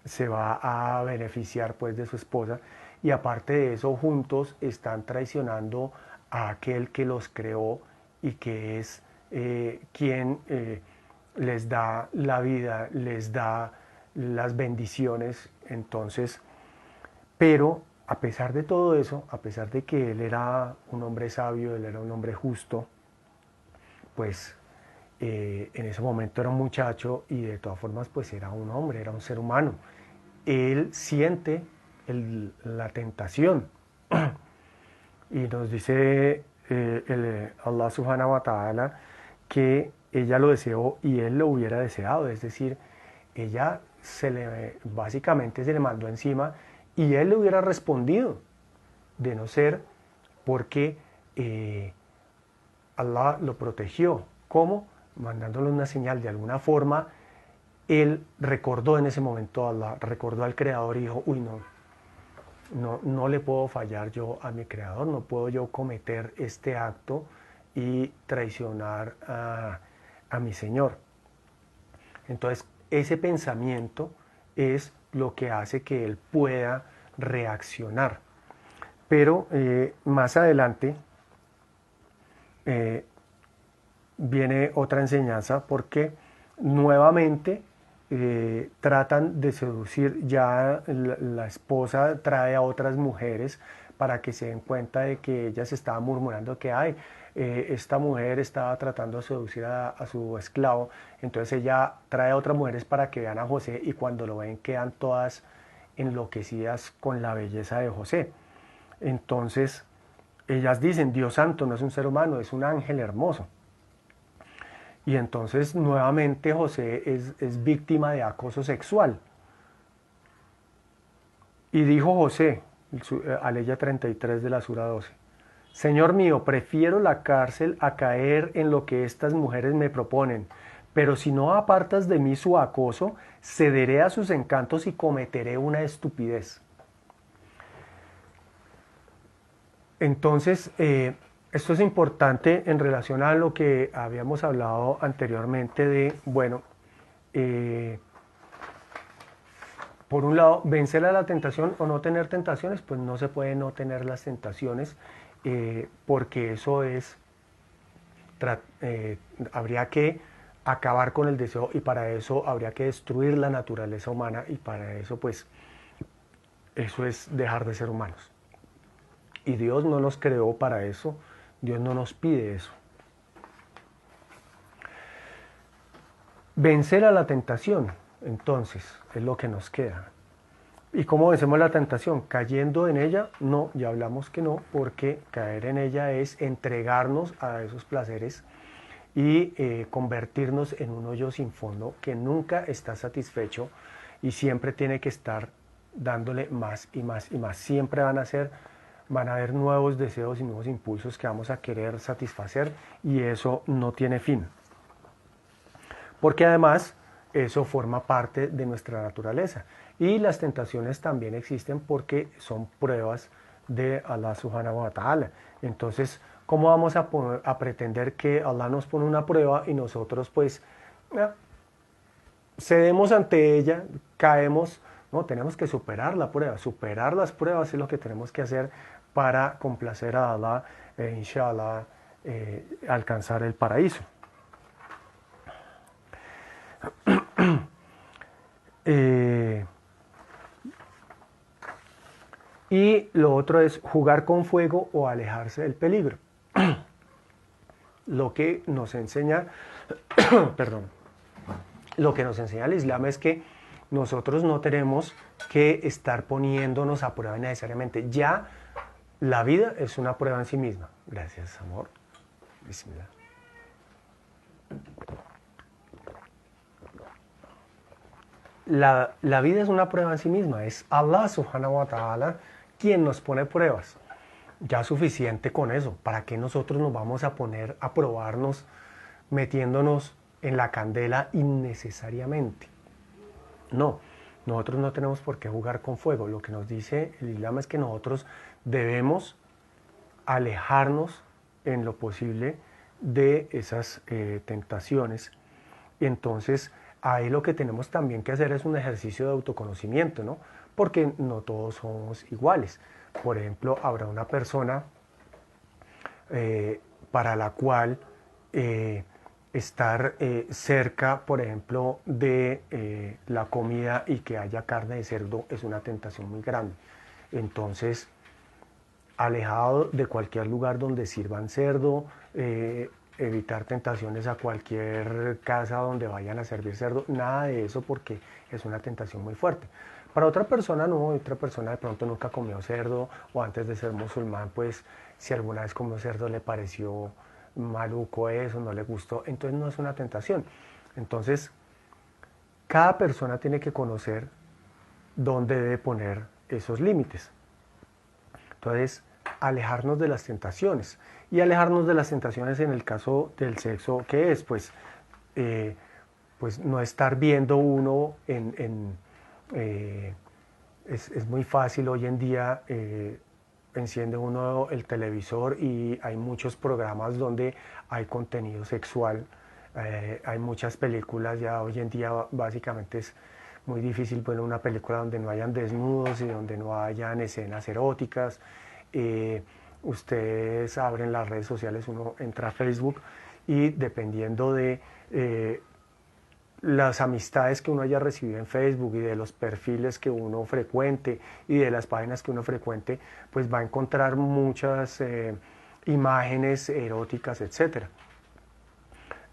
se va a beneficiar pues de su esposa. Y aparte de eso, juntos están traicionando a aquel que los creó y que es quien les da la vida, les da las bendiciones. Entonces, pero a pesar de todo eso, a pesar de que él era un hombre sabio, él era un hombre justo, pues en ese momento era un muchacho, y de todas formas pues era un hombre, era un ser humano. Él siente la tentación. Y nos dice Allah subhanahu wa ta'ala que ella lo deseó y él lo hubiera deseado. Es decir, ella básicamente se le mandó encima, y él le hubiera respondido, de no ser porque Allah lo protegió. ¿Cómo? Mandándole una señal. De alguna forma, él recordó en ese momento a Allah, recordó al Creador y dijo: uy, no, no le puedo fallar yo a mi creador, no puedo yo cometer este acto y traicionar a mi Señor. Entonces, ese pensamiento es lo que hace que él pueda reaccionar. Pero más adelante viene otra enseñanza porque nuevamente tratan de seducir, ya la esposa trae a otras mujeres para que se den cuenta de que ellas estaban murmurando que esta mujer estaba tratando de seducir a su esclavo, entonces ella trae a otras mujeres para que vean a José y cuando lo ven quedan todas enloquecidas con la belleza de José. Entonces ellas dicen, Dios santo, no es un ser humano, es un ángel hermoso. Y entonces nuevamente José es víctima de acoso sexual. Y dijo José, Aleya 33 de la Sura 12, Señor mío, prefiero la cárcel a caer en lo que estas mujeres me proponen, pero si no apartas de mí su acoso, cederé a sus encantos y cometeré una estupidez. Entonces, esto es importante en relación a lo que habíamos hablado anteriormente de, bueno, por un lado, vencer a la tentación o no tener tentaciones, pues no se puede no tener las tentaciones, porque eso es, habría que acabar con el deseo y para eso habría que destruir la naturaleza humana y para eso pues eso es dejar de ser humanos. Y Dios no nos creó para eso, Dios no nos pide eso. Vencer a la tentación, entonces, es lo que nos queda. ¿Y cómo vencemos la tentación? ¿Cayendo en ella? No, ya hablamos que no, porque caer en ella es entregarnos a esos placeres y convertirnos en un hoyo sin fondo que nunca está satisfecho y siempre tiene que estar dándole más y más y más. Siempre van a haber nuevos deseos y nuevos impulsos que vamos a querer satisfacer y eso no tiene fin. Porque además eso forma parte de nuestra naturaleza. Y las tentaciones también existen porque son pruebas de Allah subhanahu wa ta'ala. Entonces, ¿cómo vamos a pretender que Allah nos pone una prueba y nosotros pues cedemos ante ella, caemos? No, tenemos que superar la prueba. Superar las pruebas es lo que tenemos que hacer para complacer a Allah e inshallah alcanzar el paraíso. Y lo otro es jugar con fuego o alejarse del peligro. Lo que nos enseña, perdón, lo que nos enseña el Islam es que nosotros no tenemos que estar poniéndonos a prueba necesariamente. Ya la vida es una prueba en sí misma. Gracias, amor. Bismillah. La vida es una prueba en sí misma. Es Allah subhanahu wa ta'ala quien nos pone pruebas. Ya suficiente con eso. ¿Para qué nosotros nos vamos a poner a probarnos metiéndonos en la candela innecesariamente? No, nosotros no tenemos por qué jugar con fuego. Lo que nos dice el Islam es que nosotros debemos alejarnos en lo posible de esas tentaciones. Y entonces ahí lo que tenemos también que hacer es un ejercicio de autoconocimiento, ¿no? Porque no todos somos iguales. Por ejemplo, habrá una persona para la cual estar cerca, por ejemplo, de la comida y que haya carne de cerdo es una tentación muy grande. Entonces, alejado de cualquier lugar donde sirvan cerdo, evitar tentaciones a cualquier casa donde vayan a servir cerdo, nada de eso porque es una tentación muy fuerte. Para otra persona no, otra persona de pronto nunca comió cerdo o antes de ser musulmán, pues si alguna vez comió cerdo le pareció maluco eso, no le gustó, entonces no es una tentación. Entonces, cada persona tiene que conocer dónde debe poner esos límites. Entonces, alejarnos de las tentaciones. Y alejarnos de las tentaciones en el caso del sexo, ¿qué es? Pues no estar viendo uno Es muy fácil hoy en día, enciende uno el televisor y hay muchos programas donde hay contenido sexual, hay muchas películas, ya hoy en día básicamente es muy difícil ver una película donde no hayan desnudos y donde no hayan escenas eróticas. Eh, Ustedes abren las redes sociales, uno entra a Facebook y dependiendo de las amistades que uno haya recibido en Facebook y de los perfiles que uno frecuente y de las páginas que uno frecuente, pues va a encontrar muchas imágenes eróticas, etcétera.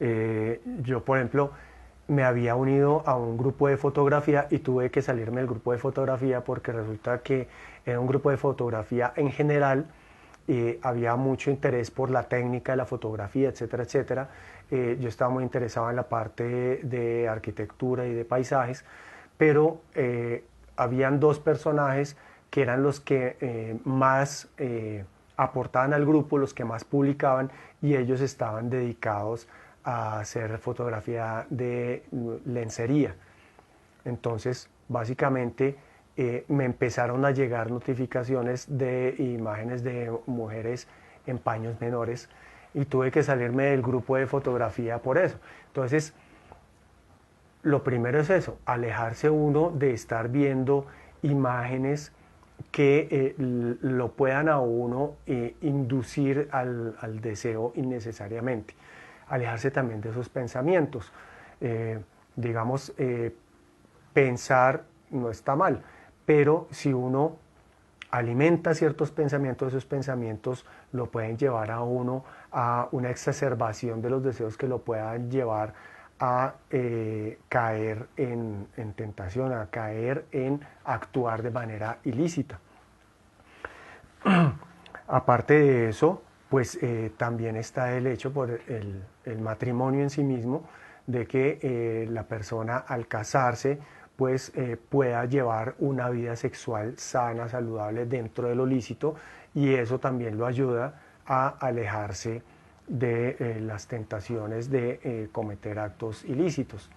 Yo, por ejemplo, me había unido a un grupo de fotografía y tuve que salirme del grupo de fotografía porque resulta que era un grupo de fotografía en general. Había mucho interés por la técnica de la fotografía, etcétera, etcétera. Yo estaba muy interesado en la parte de arquitectura y de paisajes, pero habían dos personajes que eran los que más aportaban al grupo, los que más publicaban, y ellos estaban dedicados a hacer fotografía de lencería. Entonces, básicamente, me empezaron a llegar notificaciones de imágenes de mujeres en paños menores y tuve que salirme del grupo de fotografía por eso. Entonces, lo primero es eso, alejarse uno de estar viendo imágenes que lo puedan a uno inducir al deseo innecesariamente. Alejarse también de esos pensamientos. Digamos, pensar no está mal, pero si uno alimenta ciertos pensamientos, esos pensamientos lo pueden llevar a uno a una exacerbación de los deseos que lo puedan llevar a caer en tentación, a caer en actuar de manera ilícita. Aparte de eso, pues también está el hecho por el matrimonio en sí mismo, de que la persona al casarse pues pueda llevar una vida sexual sana, saludable dentro de lo lícito, y eso también lo ayuda a alejarse de las tentaciones de cometer actos ilícitos.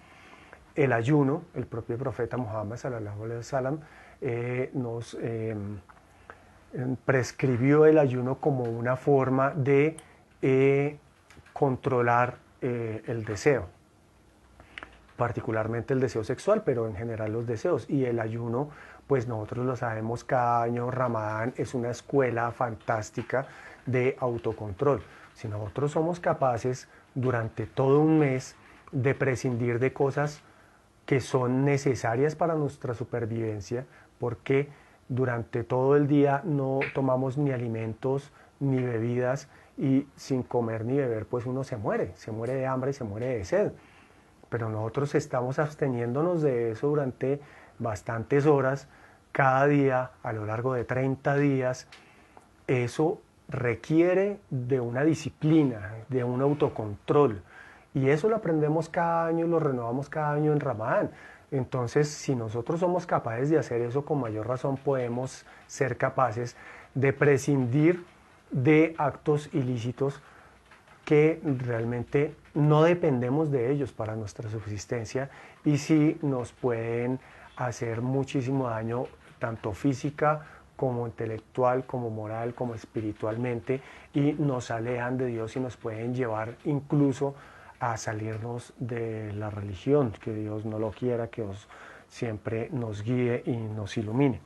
El ayuno, el propio profeta Muhammad sallallahu alaihi wasallam nos prescribió el ayuno como una forma de controlar el deseo, particularmente el deseo sexual, pero en general los deseos. Y el ayuno, pues nosotros lo sabemos, cada año Ramadán es una escuela fantástica de autocontrol. Si nosotros somos capaces durante todo un mes de prescindir de cosas que son necesarias para nuestra supervivencia, porque durante todo el día no tomamos ni alimentos ni bebidas, y sin comer ni beber pues uno se muere de hambre y se muere de sed. Pero nosotros estamos absteniéndonos de eso durante bastantes horas cada día a lo largo de 30 días. Eso requiere de una disciplina, de un autocontrol. Y eso lo aprendemos cada año y lo renovamos cada año en Ramadán. Entonces, si nosotros somos capaces de hacer eso, con mayor razón podemos ser capaces de prescindir de actos ilícitos que realmente no dependemos de ellos para nuestra subsistencia y sí nos pueden hacer muchísimo daño, tanto física como intelectual, como moral, como espiritualmente, y nos alejan de Dios y nos pueden llevar incluso a salirnos de la religión. Que Dios no lo quiera, que Dios siempre nos guíe y nos ilumine.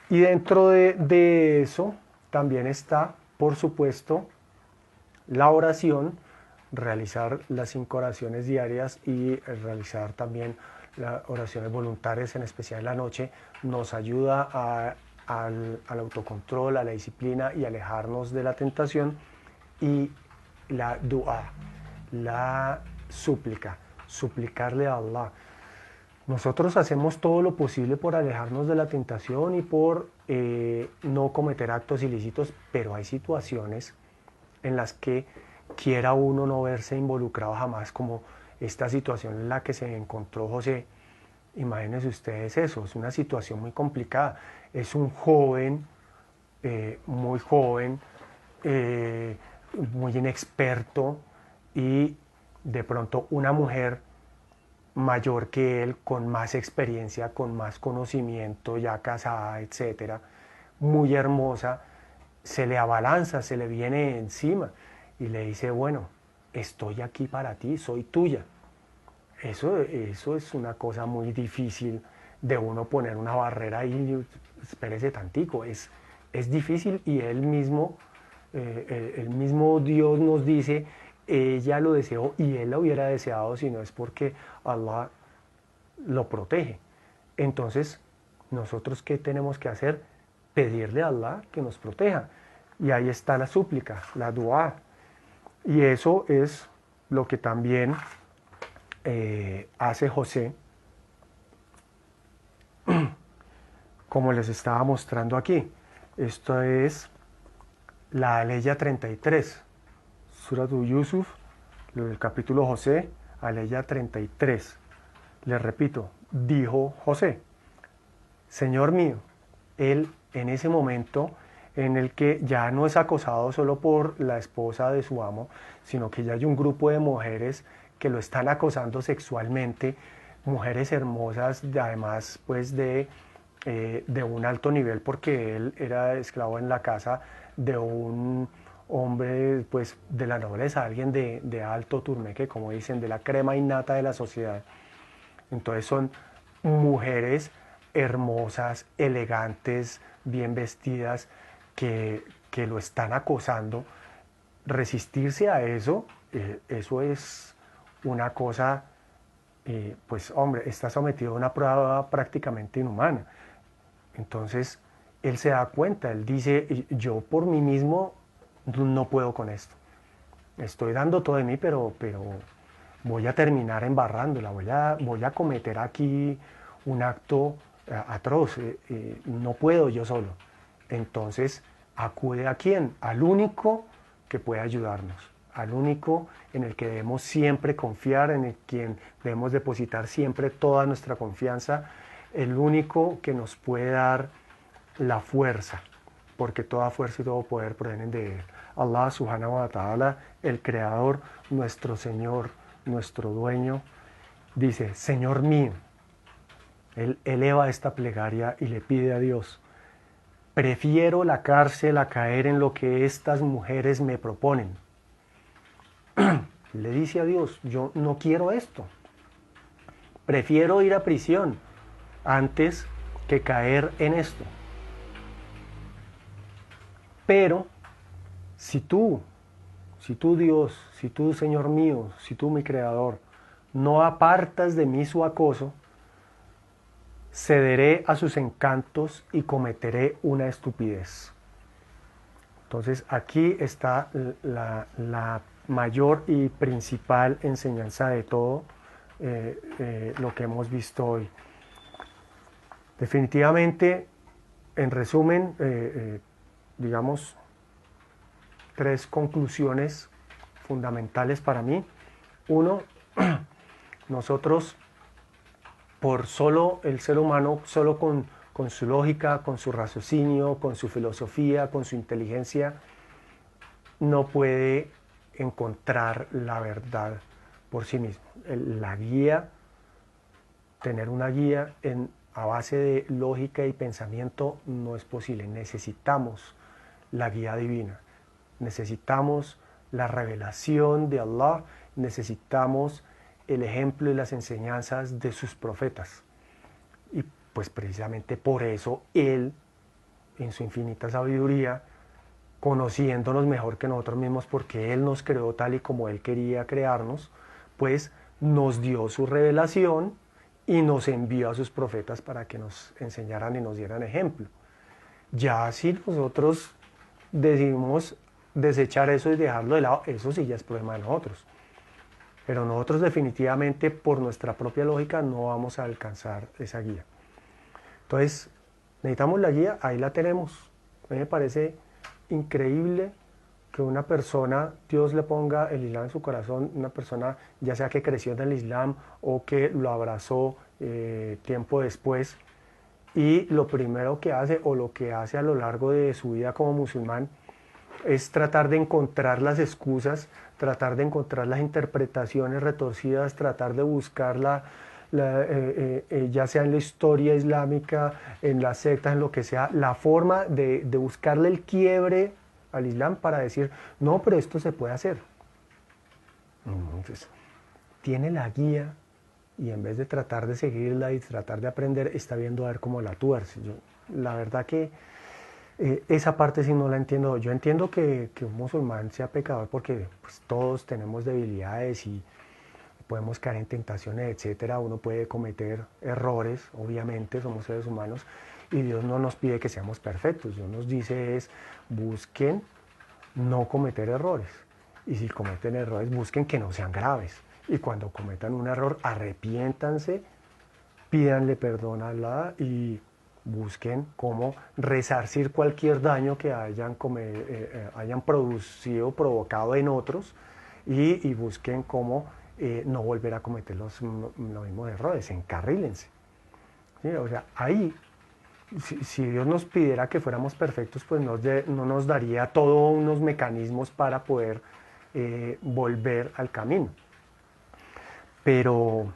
Y dentro de eso también está, por supuesto, la oración, realizar las 5 oraciones diarias y realizar también las oraciones voluntarias, en especial en la noche, nos ayuda al autocontrol, a la disciplina y alejarnos de la tentación. Y la dua, la súplica, suplicarle a Allah. Nosotros hacemos todo lo posible por alejarnos de la tentación y por no cometer actos ilícitos, pero hay situaciones en las que quiera uno no verse involucrado jamás, como esta situación en la que se encontró José. Imagínense ustedes eso, es una situación muy complicada. Es un joven, muy joven, muy inexperto, y de pronto una mujer mayor que él, con más experiencia, con más conocimiento, ya casada, etcétera, muy hermosa, se le abalanza, se le viene encima y le dice, bueno, estoy aquí para ti, soy tuya. Eso es una cosa muy difícil de uno poner una barrera ahí, espérese tantico, es difícil y el mismo Dios nos dice, ella lo deseó y él lo hubiera deseado si no es porque Allah lo protege. Entonces, nosotros ¿qué tenemos que hacer? Pedirle a Allah que nos proteja. Y ahí está la súplica, la dua. Y eso es lo que también hace José, como les estaba mostrando aquí. Esto es la Aleya 33, Suratu Yusuf, el capítulo José, Aleya 33. Les repito, dijo José, Señor mío, él en ese momento en el que ya no es acosado solo por la esposa de su amo, sino que ya hay un grupo de mujeres que lo están acosando sexualmente, mujeres hermosas, además pues de un alto nivel, porque él era esclavo en la casa de un hombre pues de la nobleza, alguien de alto turmeque, como dicen, de la crema innata de la sociedad. Entonces son mujeres hermosas, elegantes, bien vestidas, que lo están acosando. Resistirse a eso, eso es una cosa, pues hombre, está sometido a una prueba prácticamente inhumana. Entonces, él se da cuenta, él dice, yo por mí mismo no puedo con esto. Estoy dando todo de mí, pero voy a terminar embarrándola, voy a cometer aquí un acto atroz, no puedo yo solo. Entonces, acude a quién? Al único que puede ayudarnos, al único en el que debemos siempre confiar, en el quien debemos depositar siempre toda nuestra confianza, el único que nos puede dar la fuerza, porque toda fuerza y todo poder provienen de él. Allah subhanahu wa ta'ala, el creador, nuestro Señor, nuestro dueño, dice, Señor mío, él eleva esta plegaria y le pide a Dios, prefiero la cárcel a caer en lo que estas mujeres me proponen. Le dice a Dios, yo no quiero esto, prefiero ir a prisión antes que caer en esto. Pero si tú Dios, si tú Señor mío, si tú mi Creador, no apartas de mí su acoso, cederé a sus encantos y cometeré una estupidez. Entonces aquí está la mayor y principal enseñanza de todo lo que hemos visto hoy. Definitivamente, en resumen, digamos, 3 conclusiones fundamentales para mí. Uno, nosotros, por solo el ser humano, solo con su lógica, con su raciocinio, con su filosofía, con su inteligencia, no puede encontrar la verdad por sí mismo. La guía, tener una guía a base de lógica y pensamiento no es posible. Necesitamos la guía divina. Necesitamos la revelación de Allah, necesitamos el ejemplo y las enseñanzas de sus profetas. Y pues precisamente por eso Él, en su infinita sabiduría, conociéndonos mejor que nosotros mismos, porque Él nos creó tal y como Él quería crearnos, pues nos dio su revelación y nos envió a sus profetas para que nos enseñaran y nos dieran ejemplo. Ya si nosotros decidimos desechar eso y dejarlo de lado, eso sí ya es problema de nosotros. Pero nosotros definitivamente por nuestra propia lógica no vamos a alcanzar esa guía. Entonces, necesitamos la guía, ahí la tenemos. A mí me parece increíble que una persona, Dios le ponga el Islam en su corazón, una persona ya sea que creció en el Islam o que lo abrazó tiempo después, y lo primero que hace o lo que hace a lo largo de su vida como musulmán es tratar de encontrar las excusas, tratar de encontrar las interpretaciones retorcidas, tratar de buscar ya sea en la historia islámica, en las sectas, en lo que sea, la forma de buscarle el quiebre al Islam para decir, no, pero esto se puede hacer. Entonces, tiene la guía y en vez de tratar de seguirla y tratar de aprender, está viendo a ver cómo la tuerce. La verdad que esa parte sí no la entiendo. Yo entiendo que un musulmán sea pecador porque pues, todos tenemos debilidades y podemos caer en tentaciones, etcétera. Uno puede cometer errores, obviamente, somos seres humanos, y Dios no nos pide que seamos perfectos. Dios nos dice es, busquen no cometer errores. Y si cometen errores, busquen que no sean graves. Y cuando cometan un error, arrepiéntanse, pídanle perdón a Allah y busquen cómo resarcir cualquier daño que hayan producido, provocado en otros y busquen cómo no volver a cometer los mismos errores, encarrílense. ¿Sí? O sea, ahí, si Dios nos pidiera que fuéramos perfectos, pues no nos daría todos unos mecanismos para poder volver al camino. Pero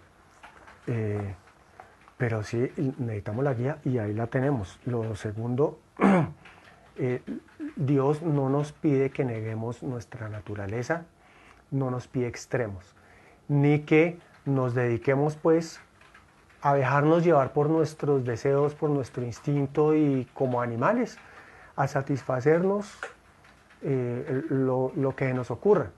sí necesitamos la guía y ahí la tenemos. Lo segundo, Dios no nos pide que neguemos nuestra naturaleza, no nos pide extremos, ni que nos dediquemos pues a dejarnos llevar por nuestros deseos, por nuestro instinto y como animales, a satisfacernos lo que nos ocurra.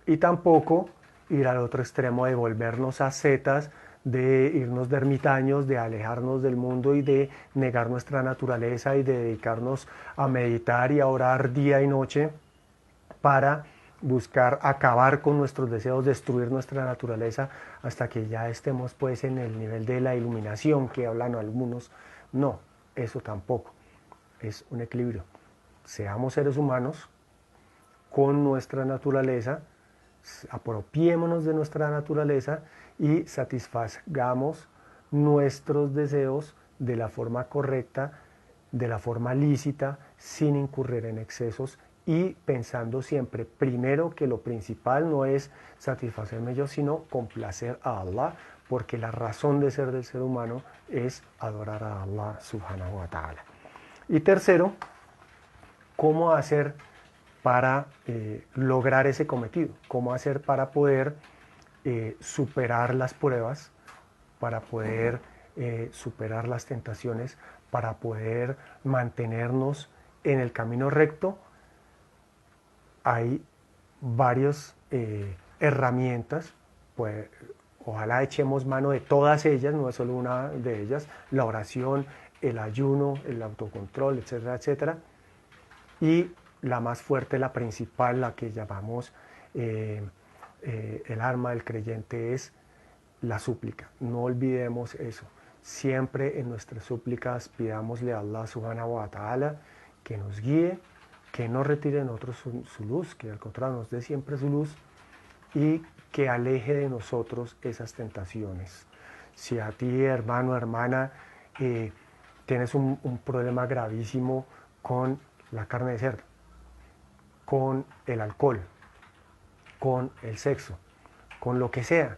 Y tampoco ir al otro extremo de volvernos ascetas, de irnos de ermitaños, de alejarnos del mundo y de negar nuestra naturaleza y de dedicarnos a meditar y a orar día y noche para buscar acabar con nuestros deseos, destruir nuestra naturaleza hasta que ya estemos pues en el nivel de la iluminación que hablan algunos. No, eso tampoco, es un equilibrio. Seamos seres humanos con nuestra naturaleza, apropiémonos de nuestra naturaleza y satisfagamos nuestros deseos de la forma correcta, de la forma lícita, sin incurrir en excesos y pensando siempre, primero, que lo principal no es satisfacerme yo, sino complacer a Allah, porque la razón de ser del ser humano es adorar a Allah subhanahu wa ta'ala. Y tercero, ¿cómo hacer para lograr ese cometido? ¿Cómo hacer para poder superar las pruebas, para poder superar las tentaciones, para poder mantenernos en el camino recto? Hay varias herramientas, pues ojalá echemos mano de todas ellas, no es solo una de ellas, la oración, el ayuno, el autocontrol, etcétera, etcétera. Y la más fuerte, la principal, la que llamamos el arma del creyente es la súplica. No olvidemos eso. Siempre en nuestras súplicas pidámosle a Allah subhanahu wa ta'ala que nos guíe, que no retire de nosotros su luz, que al contrario nos dé siempre su luz y que aleje de nosotros esas tentaciones. Si a ti, hermano, hermana, tienes un problema gravísimo con la carne de cerdo, con el alcohol, con el sexo, con lo que sea,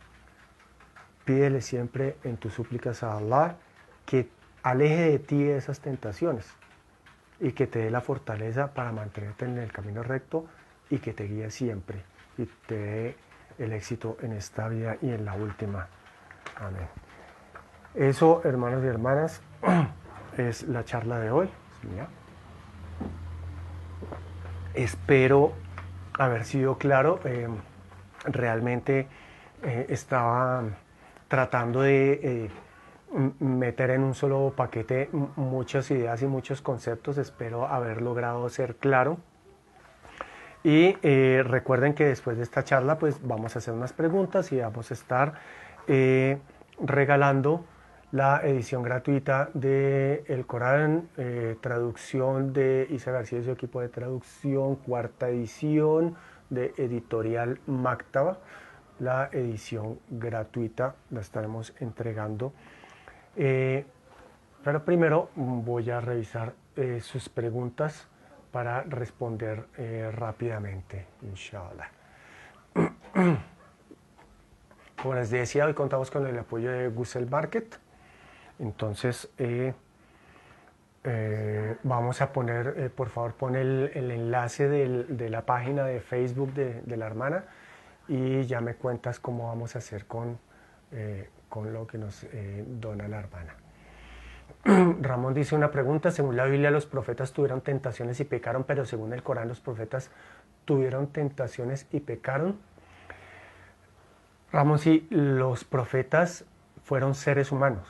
pídele siempre en tus súplicas a Allah que aleje de ti esas tentaciones y que te dé la fortaleza para mantenerte en el camino recto y que te guíe siempre y te dé el éxito en esta vida y en la última. Amén. Eso, hermanos y hermanas, es la charla de hoy. Espero haber sido claro. Realmente estaba tratando de meter en un solo paquete muchas ideas y muchos conceptos. Espero haber logrado ser claro. Y recuerden que después de esta charla pues vamos a hacer unas preguntas y vamos a estar regalando la edición gratuita de El Corán, traducción de Isa García y su equipo de traducción, cuarta edición de Editorial Máctaba. La edición gratuita la estaremos entregando. Pero primero voy a revisar sus preguntas para responder rápidamente, inshallah. Como les decía, hoy contamos con el apoyo de Google Market. Entonces, vamos a poner, por favor, pon el enlace de la página de Facebook de la hermana y ya me cuentas cómo vamos a hacer con lo que nos dona la hermana. Ramón dice una pregunta: según la Biblia los profetas tuvieron tentaciones y pecaron, pero según el Corán los profetas tuvieron tentaciones y pecaron. Ramón, sí, los profetas fueron seres humanos.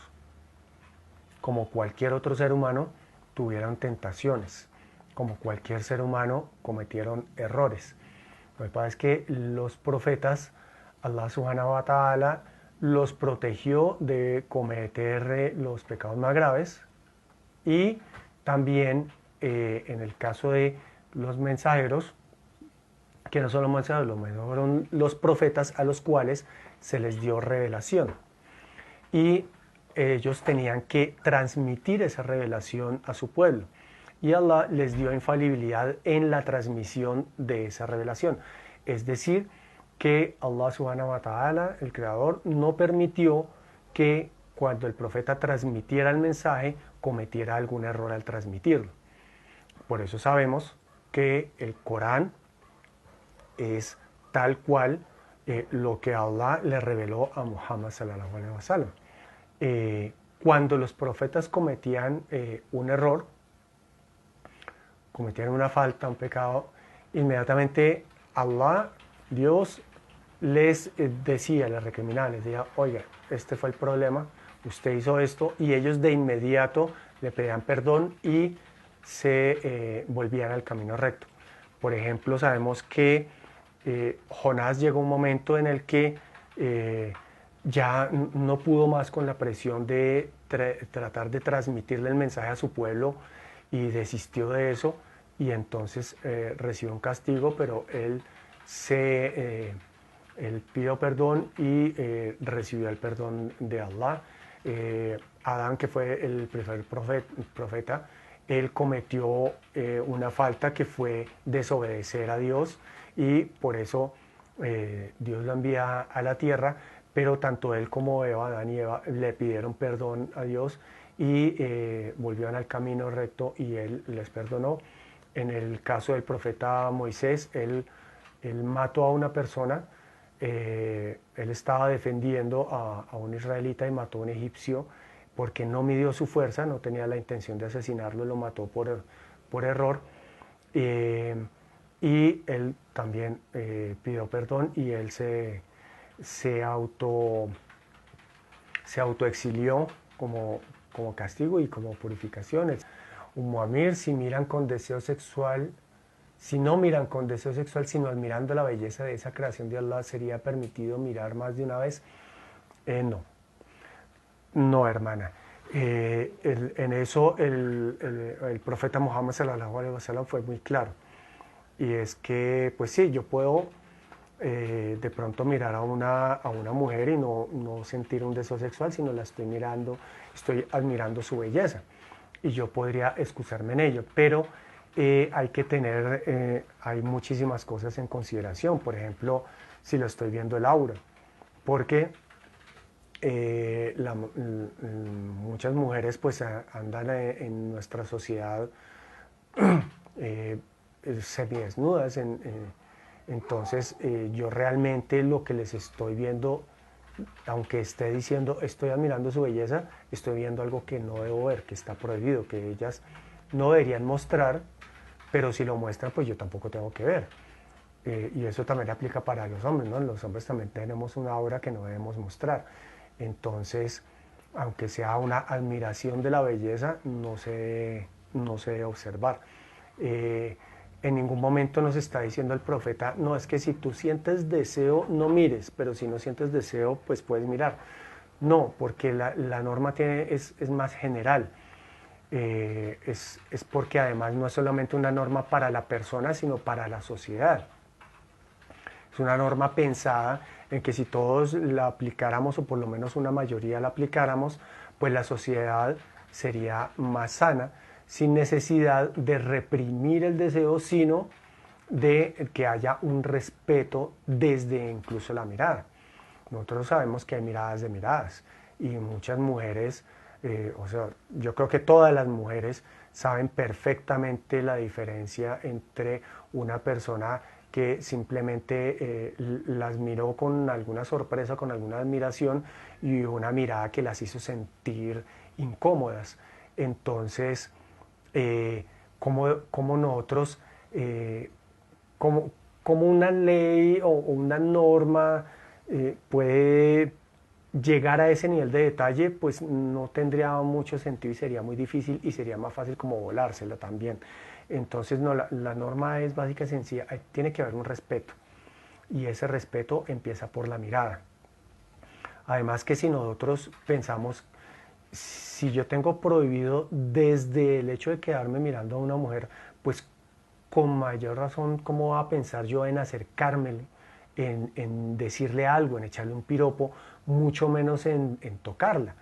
Como cualquier otro ser humano, tuvieron tentaciones. Como cualquier ser humano, cometieron errores. Lo que pasa es que los profetas, Allah subhanahu wa ta'ala, los protegió de cometer los pecados más graves, y también en el caso de los mensajeros, que no son los mensajeros, fueron los profetas a los cuales se les dio revelación. Y ellos tenían que transmitir esa revelación a su pueblo. Y Allah les dio infalibilidad en la transmisión de esa revelación. Es decir, que Allah subhanahu wa ta'ala, el Creador, no permitió que cuando el profeta transmitiera el mensaje cometiera algún error al transmitirlo. Por eso sabemos que el Corán es tal cual lo que Allah le reveló a Muhammad sallallahu alaihi wasallam. Cuando los profetas cometían un error, cometían una falta, un pecado, inmediatamente Allah, Dios, les decía, les recriminaba, les decía: oiga, este fue el problema, usted hizo esto, y ellos de inmediato le pedían perdón y se volvían al camino recto. Por ejemplo, sabemos que Jonás llegó un momento en el que ya no pudo más con la presión de tratar de transmitirle el mensaje a su pueblo y desistió de eso, y entonces recibió un castigo, pero él pidió perdón y recibió el perdón de Allah. Adán, que fue el primer profeta, él cometió una falta que fue desobedecer a Dios, y por eso Dios lo envía a la tierra, pero tanto él como Eva, Adán y Eva, le pidieron perdón a Dios y volvieron al camino recto y él les perdonó. En el caso del profeta Moisés, él mató a una persona, él estaba defendiendo a un israelita y mató a un egipcio porque no midió su fuerza, no tenía la intención de asesinarlo, lo mató por error. Y él también pidió perdón y él se autoexilió como castigo y como purificación. Amir, si miran con deseo sexual, si no miran con deseo sexual, sino admirando la belleza de esa creación de Allah, ¿sería permitido mirar más de una vez? No, hermana. En eso el profeta Muhammad sallallahu alaihi wasallam fue muy claro. Y es que, pues sí, yo puedo de pronto mirar a una mujer y no sentir un deseo sexual, sino la estoy mirando, estoy admirando su belleza. Y yo podría excusarme en ello, pero hay que tener, hay muchísimas cosas en consideración. Por ejemplo, si lo estoy viendo el aura, porque muchas mujeres pues andan en nuestra sociedad semidesnudas, entonces yo realmente lo que les estoy viendo, aunque esté diciendo estoy admirando su belleza, estoy viendo algo que no debo ver, que está prohibido, que ellas no deberían mostrar, pero si lo muestran pues yo tampoco tengo que ver. Y eso también aplica para los hombres, ¿no? Los hombres también tenemos una aura que no debemos mostrar. Entonces, aunque sea una admiración de la belleza, no se debe observar. En ningún momento nos está diciendo el profeta: no, es que si tú sientes deseo, no mires, pero si no sientes deseo, pues puedes mirar. No, porque la norma es más general. Es porque además no es solamente una norma para la persona, sino para la sociedad. Es una norma pensada en que si todos la aplicáramos, o por lo menos una mayoría la aplicáramos, pues la sociedad sería más sana. sin necesidad de reprimir el deseo, sino de que haya un respeto desde incluso la mirada. Nosotros sabemos que hay miradas de miradas y muchas mujeres, o sea, yo creo que todas las mujeres saben perfectamente la diferencia entre una persona que simplemente las miró con alguna sorpresa, con alguna admiración y una mirada que las hizo sentir incómodas. Entonces, como nosotros, como, como una ley o una norma puede llegar a ese nivel de detalle, pues no tendría mucho sentido y sería muy difícil y sería más fácil como volársela también. Entonces, no, la norma es básica y sencilla, tiene que haber un respeto y ese respeto empieza por la mirada. Además que si nosotros pensamos, si yo tengo prohibido desde el hecho de quedarme mirando a una mujer, pues con mayor razón, ¿cómo va a pensar yo en acercármele, en decirle algo, en echarle un piropo, mucho menos en tocarla?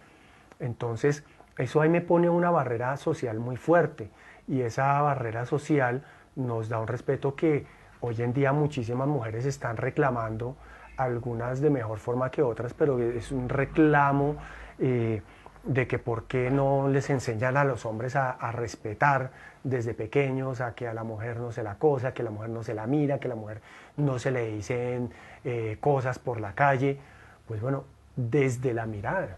Entonces, eso ahí me pone una barrera social muy fuerte y esa barrera social nos da un respeto que hoy en día muchísimas mujeres están reclamando, algunas de mejor forma que otras, pero es un reclamo de que por qué no les enseñan a los hombres a respetar desde pequeños, a que a la mujer no se la acosa, que a la mujer no se la mira, que a la mujer no se le dicen cosas por la calle. Pues bueno, desde la mirada.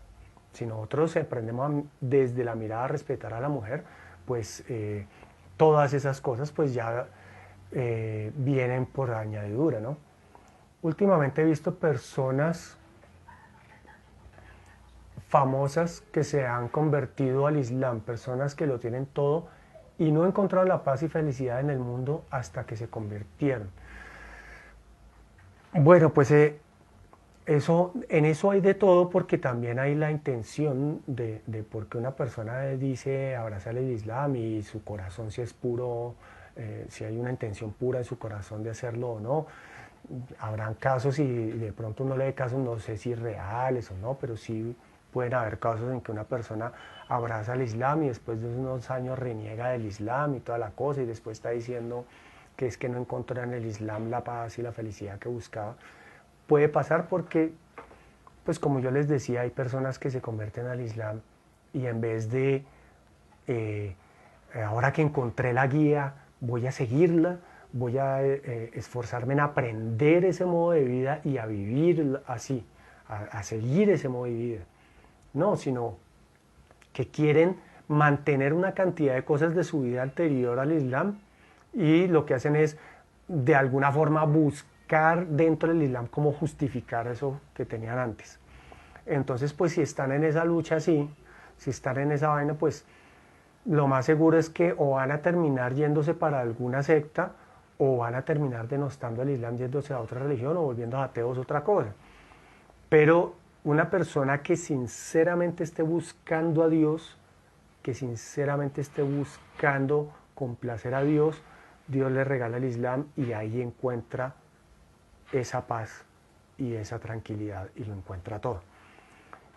Si nosotros aprendemos desde la mirada a respetar a la mujer, pues todas esas cosas pues ya vienen por añadidura, ¿no? Últimamente he visto personas famosas que se han convertido al Islam, personas que lo tienen todo y no encontraron la paz y felicidad en el mundo hasta que se convirtieron. Bueno, pues en eso hay de todo porque también hay la intención de por qué una persona dice abrazar el Islam y su corazón si es puro, si hay una intención pura en su corazón de hacerlo o no. Habrán casos y de pronto uno lee casos, no sé si reales o no, pero sí pueden haber casos en que una persona abraza el Islam y después de unos años reniega del Islam y toda la cosa y después está diciendo que es que no encontró en el Islam la paz y la felicidad que buscaba. Puede pasar porque, pues como yo les decía, hay personas que se convierten al Islam y en vez de, eh, ahora que encontré la guía, voy a seguirla, voy a esforzarme en aprender ese modo de vida y a vivir así, a seguir ese modo de vida. No, sino que quieren mantener una cantidad de cosas de su vida anterior al Islam y lo que hacen es de alguna forma buscar dentro del Islam cómo justificar eso que tenían antes. Entonces, pues si están en esa lucha así, si están en esa vaina, pues lo más seguro es que o van a terminar yéndose para alguna secta o van a terminar denostando el Islam yéndose a otra religión o volviendo a ateos otra cosa. Pero una persona que sinceramente esté buscando a Dios, que sinceramente esté buscando complacer a Dios, Dios le regala el Islam y ahí encuentra esa paz y esa tranquilidad y lo encuentra todo.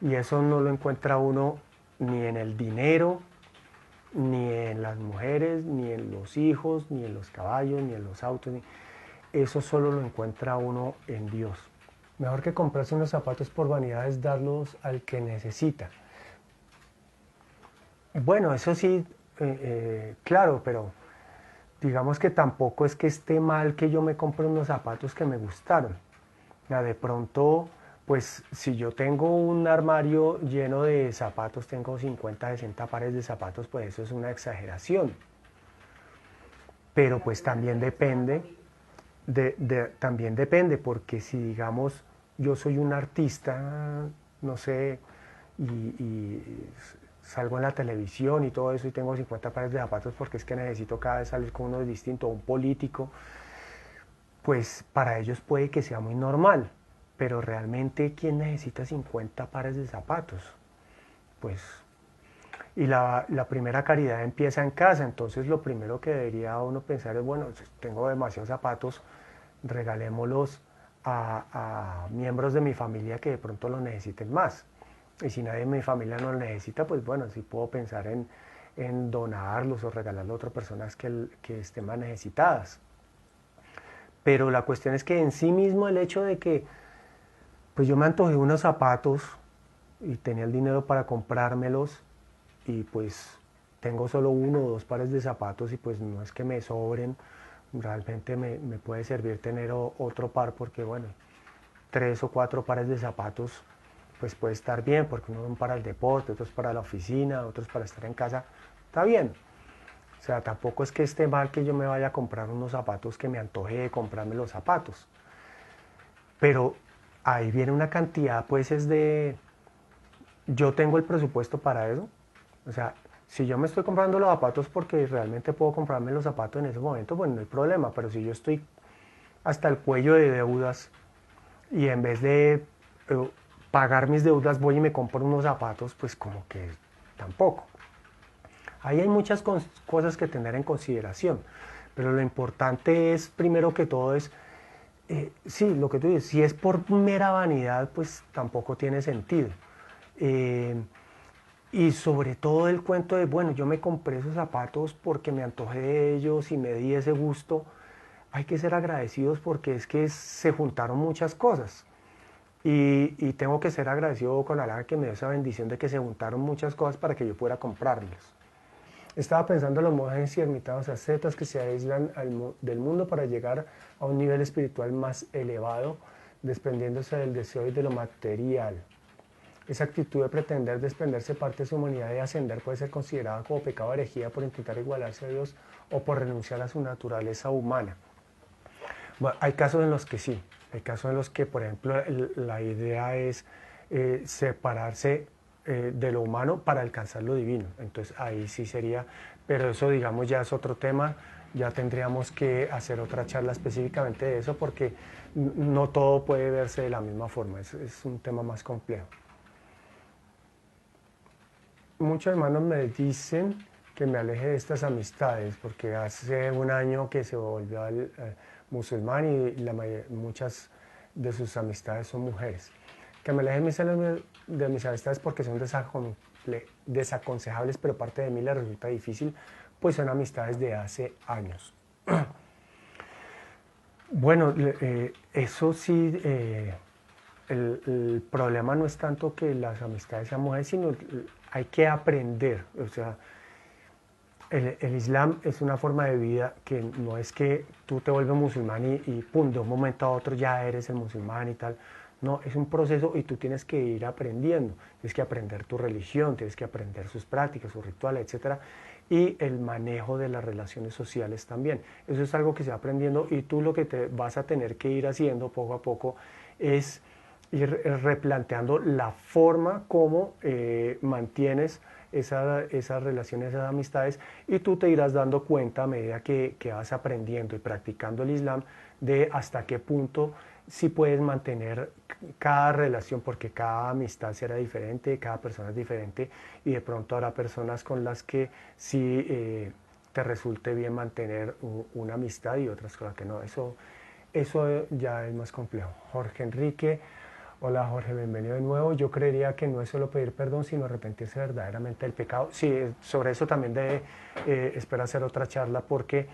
Y eso no lo encuentra uno ni en el dinero, ni en las mujeres, ni en los hijos, ni en los caballos, ni en los autos. Eso solo lo encuentra uno en Dios. Mejor que comprarse unos zapatos por vanidad es darlos al que necesita. Bueno, eso sí, claro, pero digamos que tampoco es que esté mal que yo me compre unos zapatos que me gustaron. Ya de pronto, pues si yo tengo un armario lleno de zapatos, tengo 50, 60 pares de zapatos, pues eso es una exageración. Pero pues también depende, también depende, porque si digamos yo soy un artista, no sé, y salgo en la televisión y todo eso y tengo 50 pares de zapatos porque es que necesito cada vez salir con uno distinto, un político, pues para ellos puede que sea muy normal, pero realmente ¿quién necesita 50 pares de zapatos? Pues, y la primera caridad empieza en casa, entonces lo primero que debería uno pensar es, bueno, tengo demasiados zapatos, regalémoslos a miembros de mi familia que de pronto lo necesiten más. Y si nadie en mi familia no lo necesita, pues bueno, sí puedo pensar en donarlos o regalarlos a otras personas que estén más necesitadas. Pero la cuestión es que en sí mismo el hecho de que pues yo me antojé unos zapatos y tenía el dinero para comprármelos y pues tengo solo uno o dos pares de zapatos y pues no es que me sobren, realmente me puede servir tener otro par porque bueno, tres o cuatro pares de zapatos pues puede estar bien porque uno es para el deporte, otros para la oficina, otros para estar en casa, está bien. O sea, tampoco es que esté mal que yo me vaya a comprar unos zapatos que me antoje de comprarme los zapatos. Pero ahí viene una cantidad, pues es de, yo tengo el presupuesto para eso. O sea, si yo me estoy comprando los zapatos porque realmente puedo comprarme los zapatos en ese momento, pues no hay problema. Pero si yo estoy hasta el cuello de deudas y en vez de pagar mis deudas voy y me compro unos zapatos, pues como que tampoco. Ahí hay muchas cosas que tener en consideración. Pero lo importante es, primero que todo, es sí, lo que tú dices, si es por mera vanidad, pues tampoco tiene sentido. Eh, y sobre todo el cuento de, bueno, yo me compré esos zapatos porque me antojé de ellos y me di ese gusto. Hay que ser agradecidos porque es que se juntaron muchas cosas. Y tengo que ser agradecido con Allah que me dio esa bendición de que se juntaron muchas cosas para que yo pudiera comprarlos. Estaba pensando en los monjes y ermitaños ascetas que se aíslan del mundo para llegar a un nivel espiritual más elevado, desprendiéndose del deseo y de lo material. Esa actitud de pretender desprenderse parte de su humanidad y ascender puede ser considerada como pecado de herejía por intentar igualarse a Dios o por renunciar a su naturaleza humana. Bueno, hay casos en los que sí, hay casos en los que, por ejemplo, la idea es separarse de lo humano para alcanzar lo divino. Entonces ahí sí sería, pero eso digamos ya es otro tema, ya tendríamos que hacer otra charla específicamente de eso porque no todo puede verse de la misma forma, es un tema más complejo. Muchos hermanos me dicen que me aleje de estas amistades porque hace un año que se volvió musulmán y muchas de sus amistades son mujeres. Que me aleje de mis amistades porque son desaconsejables, pero parte de mí le resulta difícil, pues son amistades de hace años. Bueno, eso sí, el problema no es tanto que las amistades sean mujeres, sino hay que aprender. O sea, el Islam es una forma de vida que no es que tú te vuelves musulmán y pum, de un momento a otro ya eres el musulmán y tal. No, es un proceso y tú tienes que ir aprendiendo. Tienes que aprender tu religión, tienes que aprender sus prácticas, sus rituales, etc. Y el manejo de las relaciones sociales también. Eso es algo que se va aprendiendo y tú lo que te vas a tener que ir haciendo poco a poco es ir replanteando la forma como mantienes esas relaciones, esas amistades, y tú te irás dando cuenta a medida que vas aprendiendo y practicando el Islam de hasta qué punto sí puedes mantener cada relación, porque cada amistad será diferente, cada persona es diferente y de pronto habrá personas con las que sí te resulte bien mantener una amistad y otras con las que no. Eso ya es más complejo. Jorge Enrique. Hola Jorge, bienvenido de nuevo. Yo creería que no es solo pedir perdón, sino arrepentirse verdaderamente del pecado. Sí, sobre eso también espero hacer otra charla porque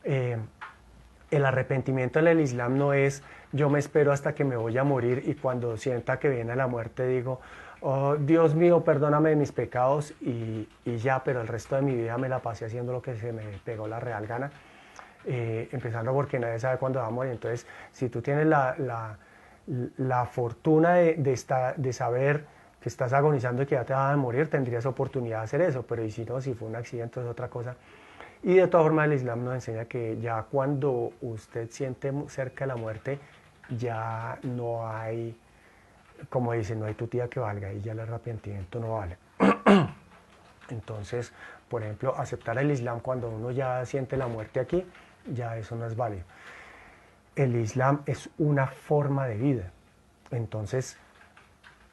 el arrepentimiento en el Islam no es yo me espero hasta que me voy a morir y cuando sienta que viene la muerte digo, oh, Dios mío, perdóname de mis pecados y ya, pero el resto de mi vida me la pasé haciendo lo que se me pegó la real gana. Empezando porque nadie sabe cuándo va a morir. Entonces, si tú tienes la fortuna de saber que estás agonizando y que ya te vas a morir, tendrías oportunidad de hacer eso, pero y si no, si fue un accidente es otra cosa. Y de todas formas el Islam nos enseña que ya cuando usted siente cerca de la muerte, ya no hay, como dicen, no hay tutía que valga y ya el arrepentimiento no vale. Entonces, por ejemplo, aceptar el Islam cuando uno ya siente la muerte aquí, ya eso no es válido. El Islam es una forma de vida. Entonces,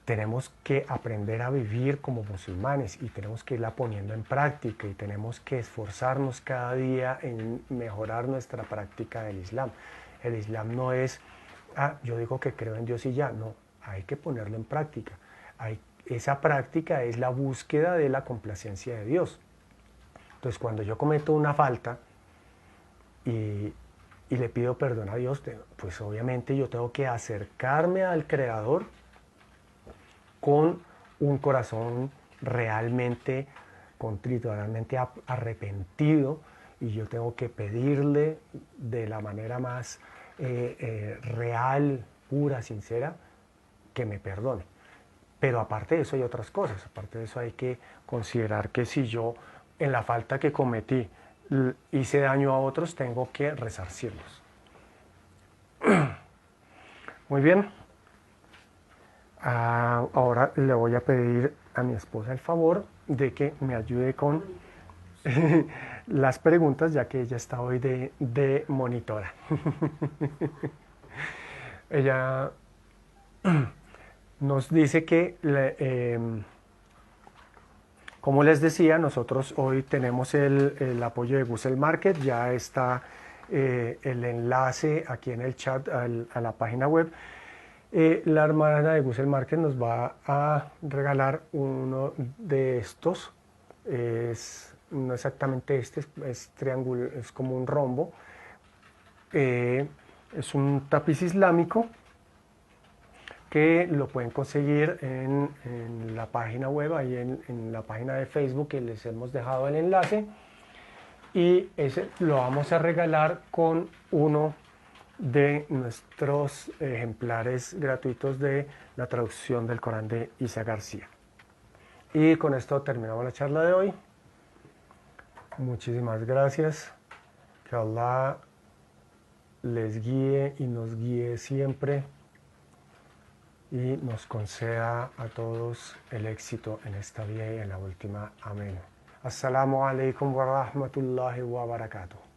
tenemos que aprender a vivir como musulmanes y tenemos que irla poniendo en práctica y tenemos que esforzarnos cada día en mejorar nuestra práctica del Islam. El Islam no es, yo digo que creo en Dios y ya, no, hay que ponerlo en práctica. Esa práctica es la búsqueda de la complacencia de Dios. Entonces, cuando yo cometo una falta y le pido perdón a Dios, pues obviamente yo tengo que acercarme al Creador con un corazón realmente contrito, realmente arrepentido, y yo tengo que pedirle de la manera más real, pura, sincera, que me perdone. Pero aparte de eso hay otras cosas, aparte de eso hay que considerar que si yo en la falta que cometí hice daño a otros, tengo que resarcirlos. Muy bien. Ahora le voy a pedir a mi esposa el favor de que me ayude con las preguntas, ya que ella está hoy de monitora. Ella nos dice que, como les decía, nosotros hoy tenemos el apoyo de Google Market, ya está el enlace aquí en el chat a la página web. La hermana de Google Market nos va a regalar uno de estos, no exactamente este, es triángulo, es como un rombo, es un tapiz islámico que lo pueden conseguir en la página web, ahí en la página de Facebook, que les hemos dejado el enlace, y ese lo vamos a regalar con uno de nuestros ejemplares gratuitos de la traducción del Corán de Isa García. Y con esto terminamos la charla de hoy. Muchísimas gracias. Que Allah les guíe y nos guíe siempre y nos conceda a todos el éxito en esta vida y en la última. Amén. Assalamu alaikum wa rahmatullahi wa barakatuh.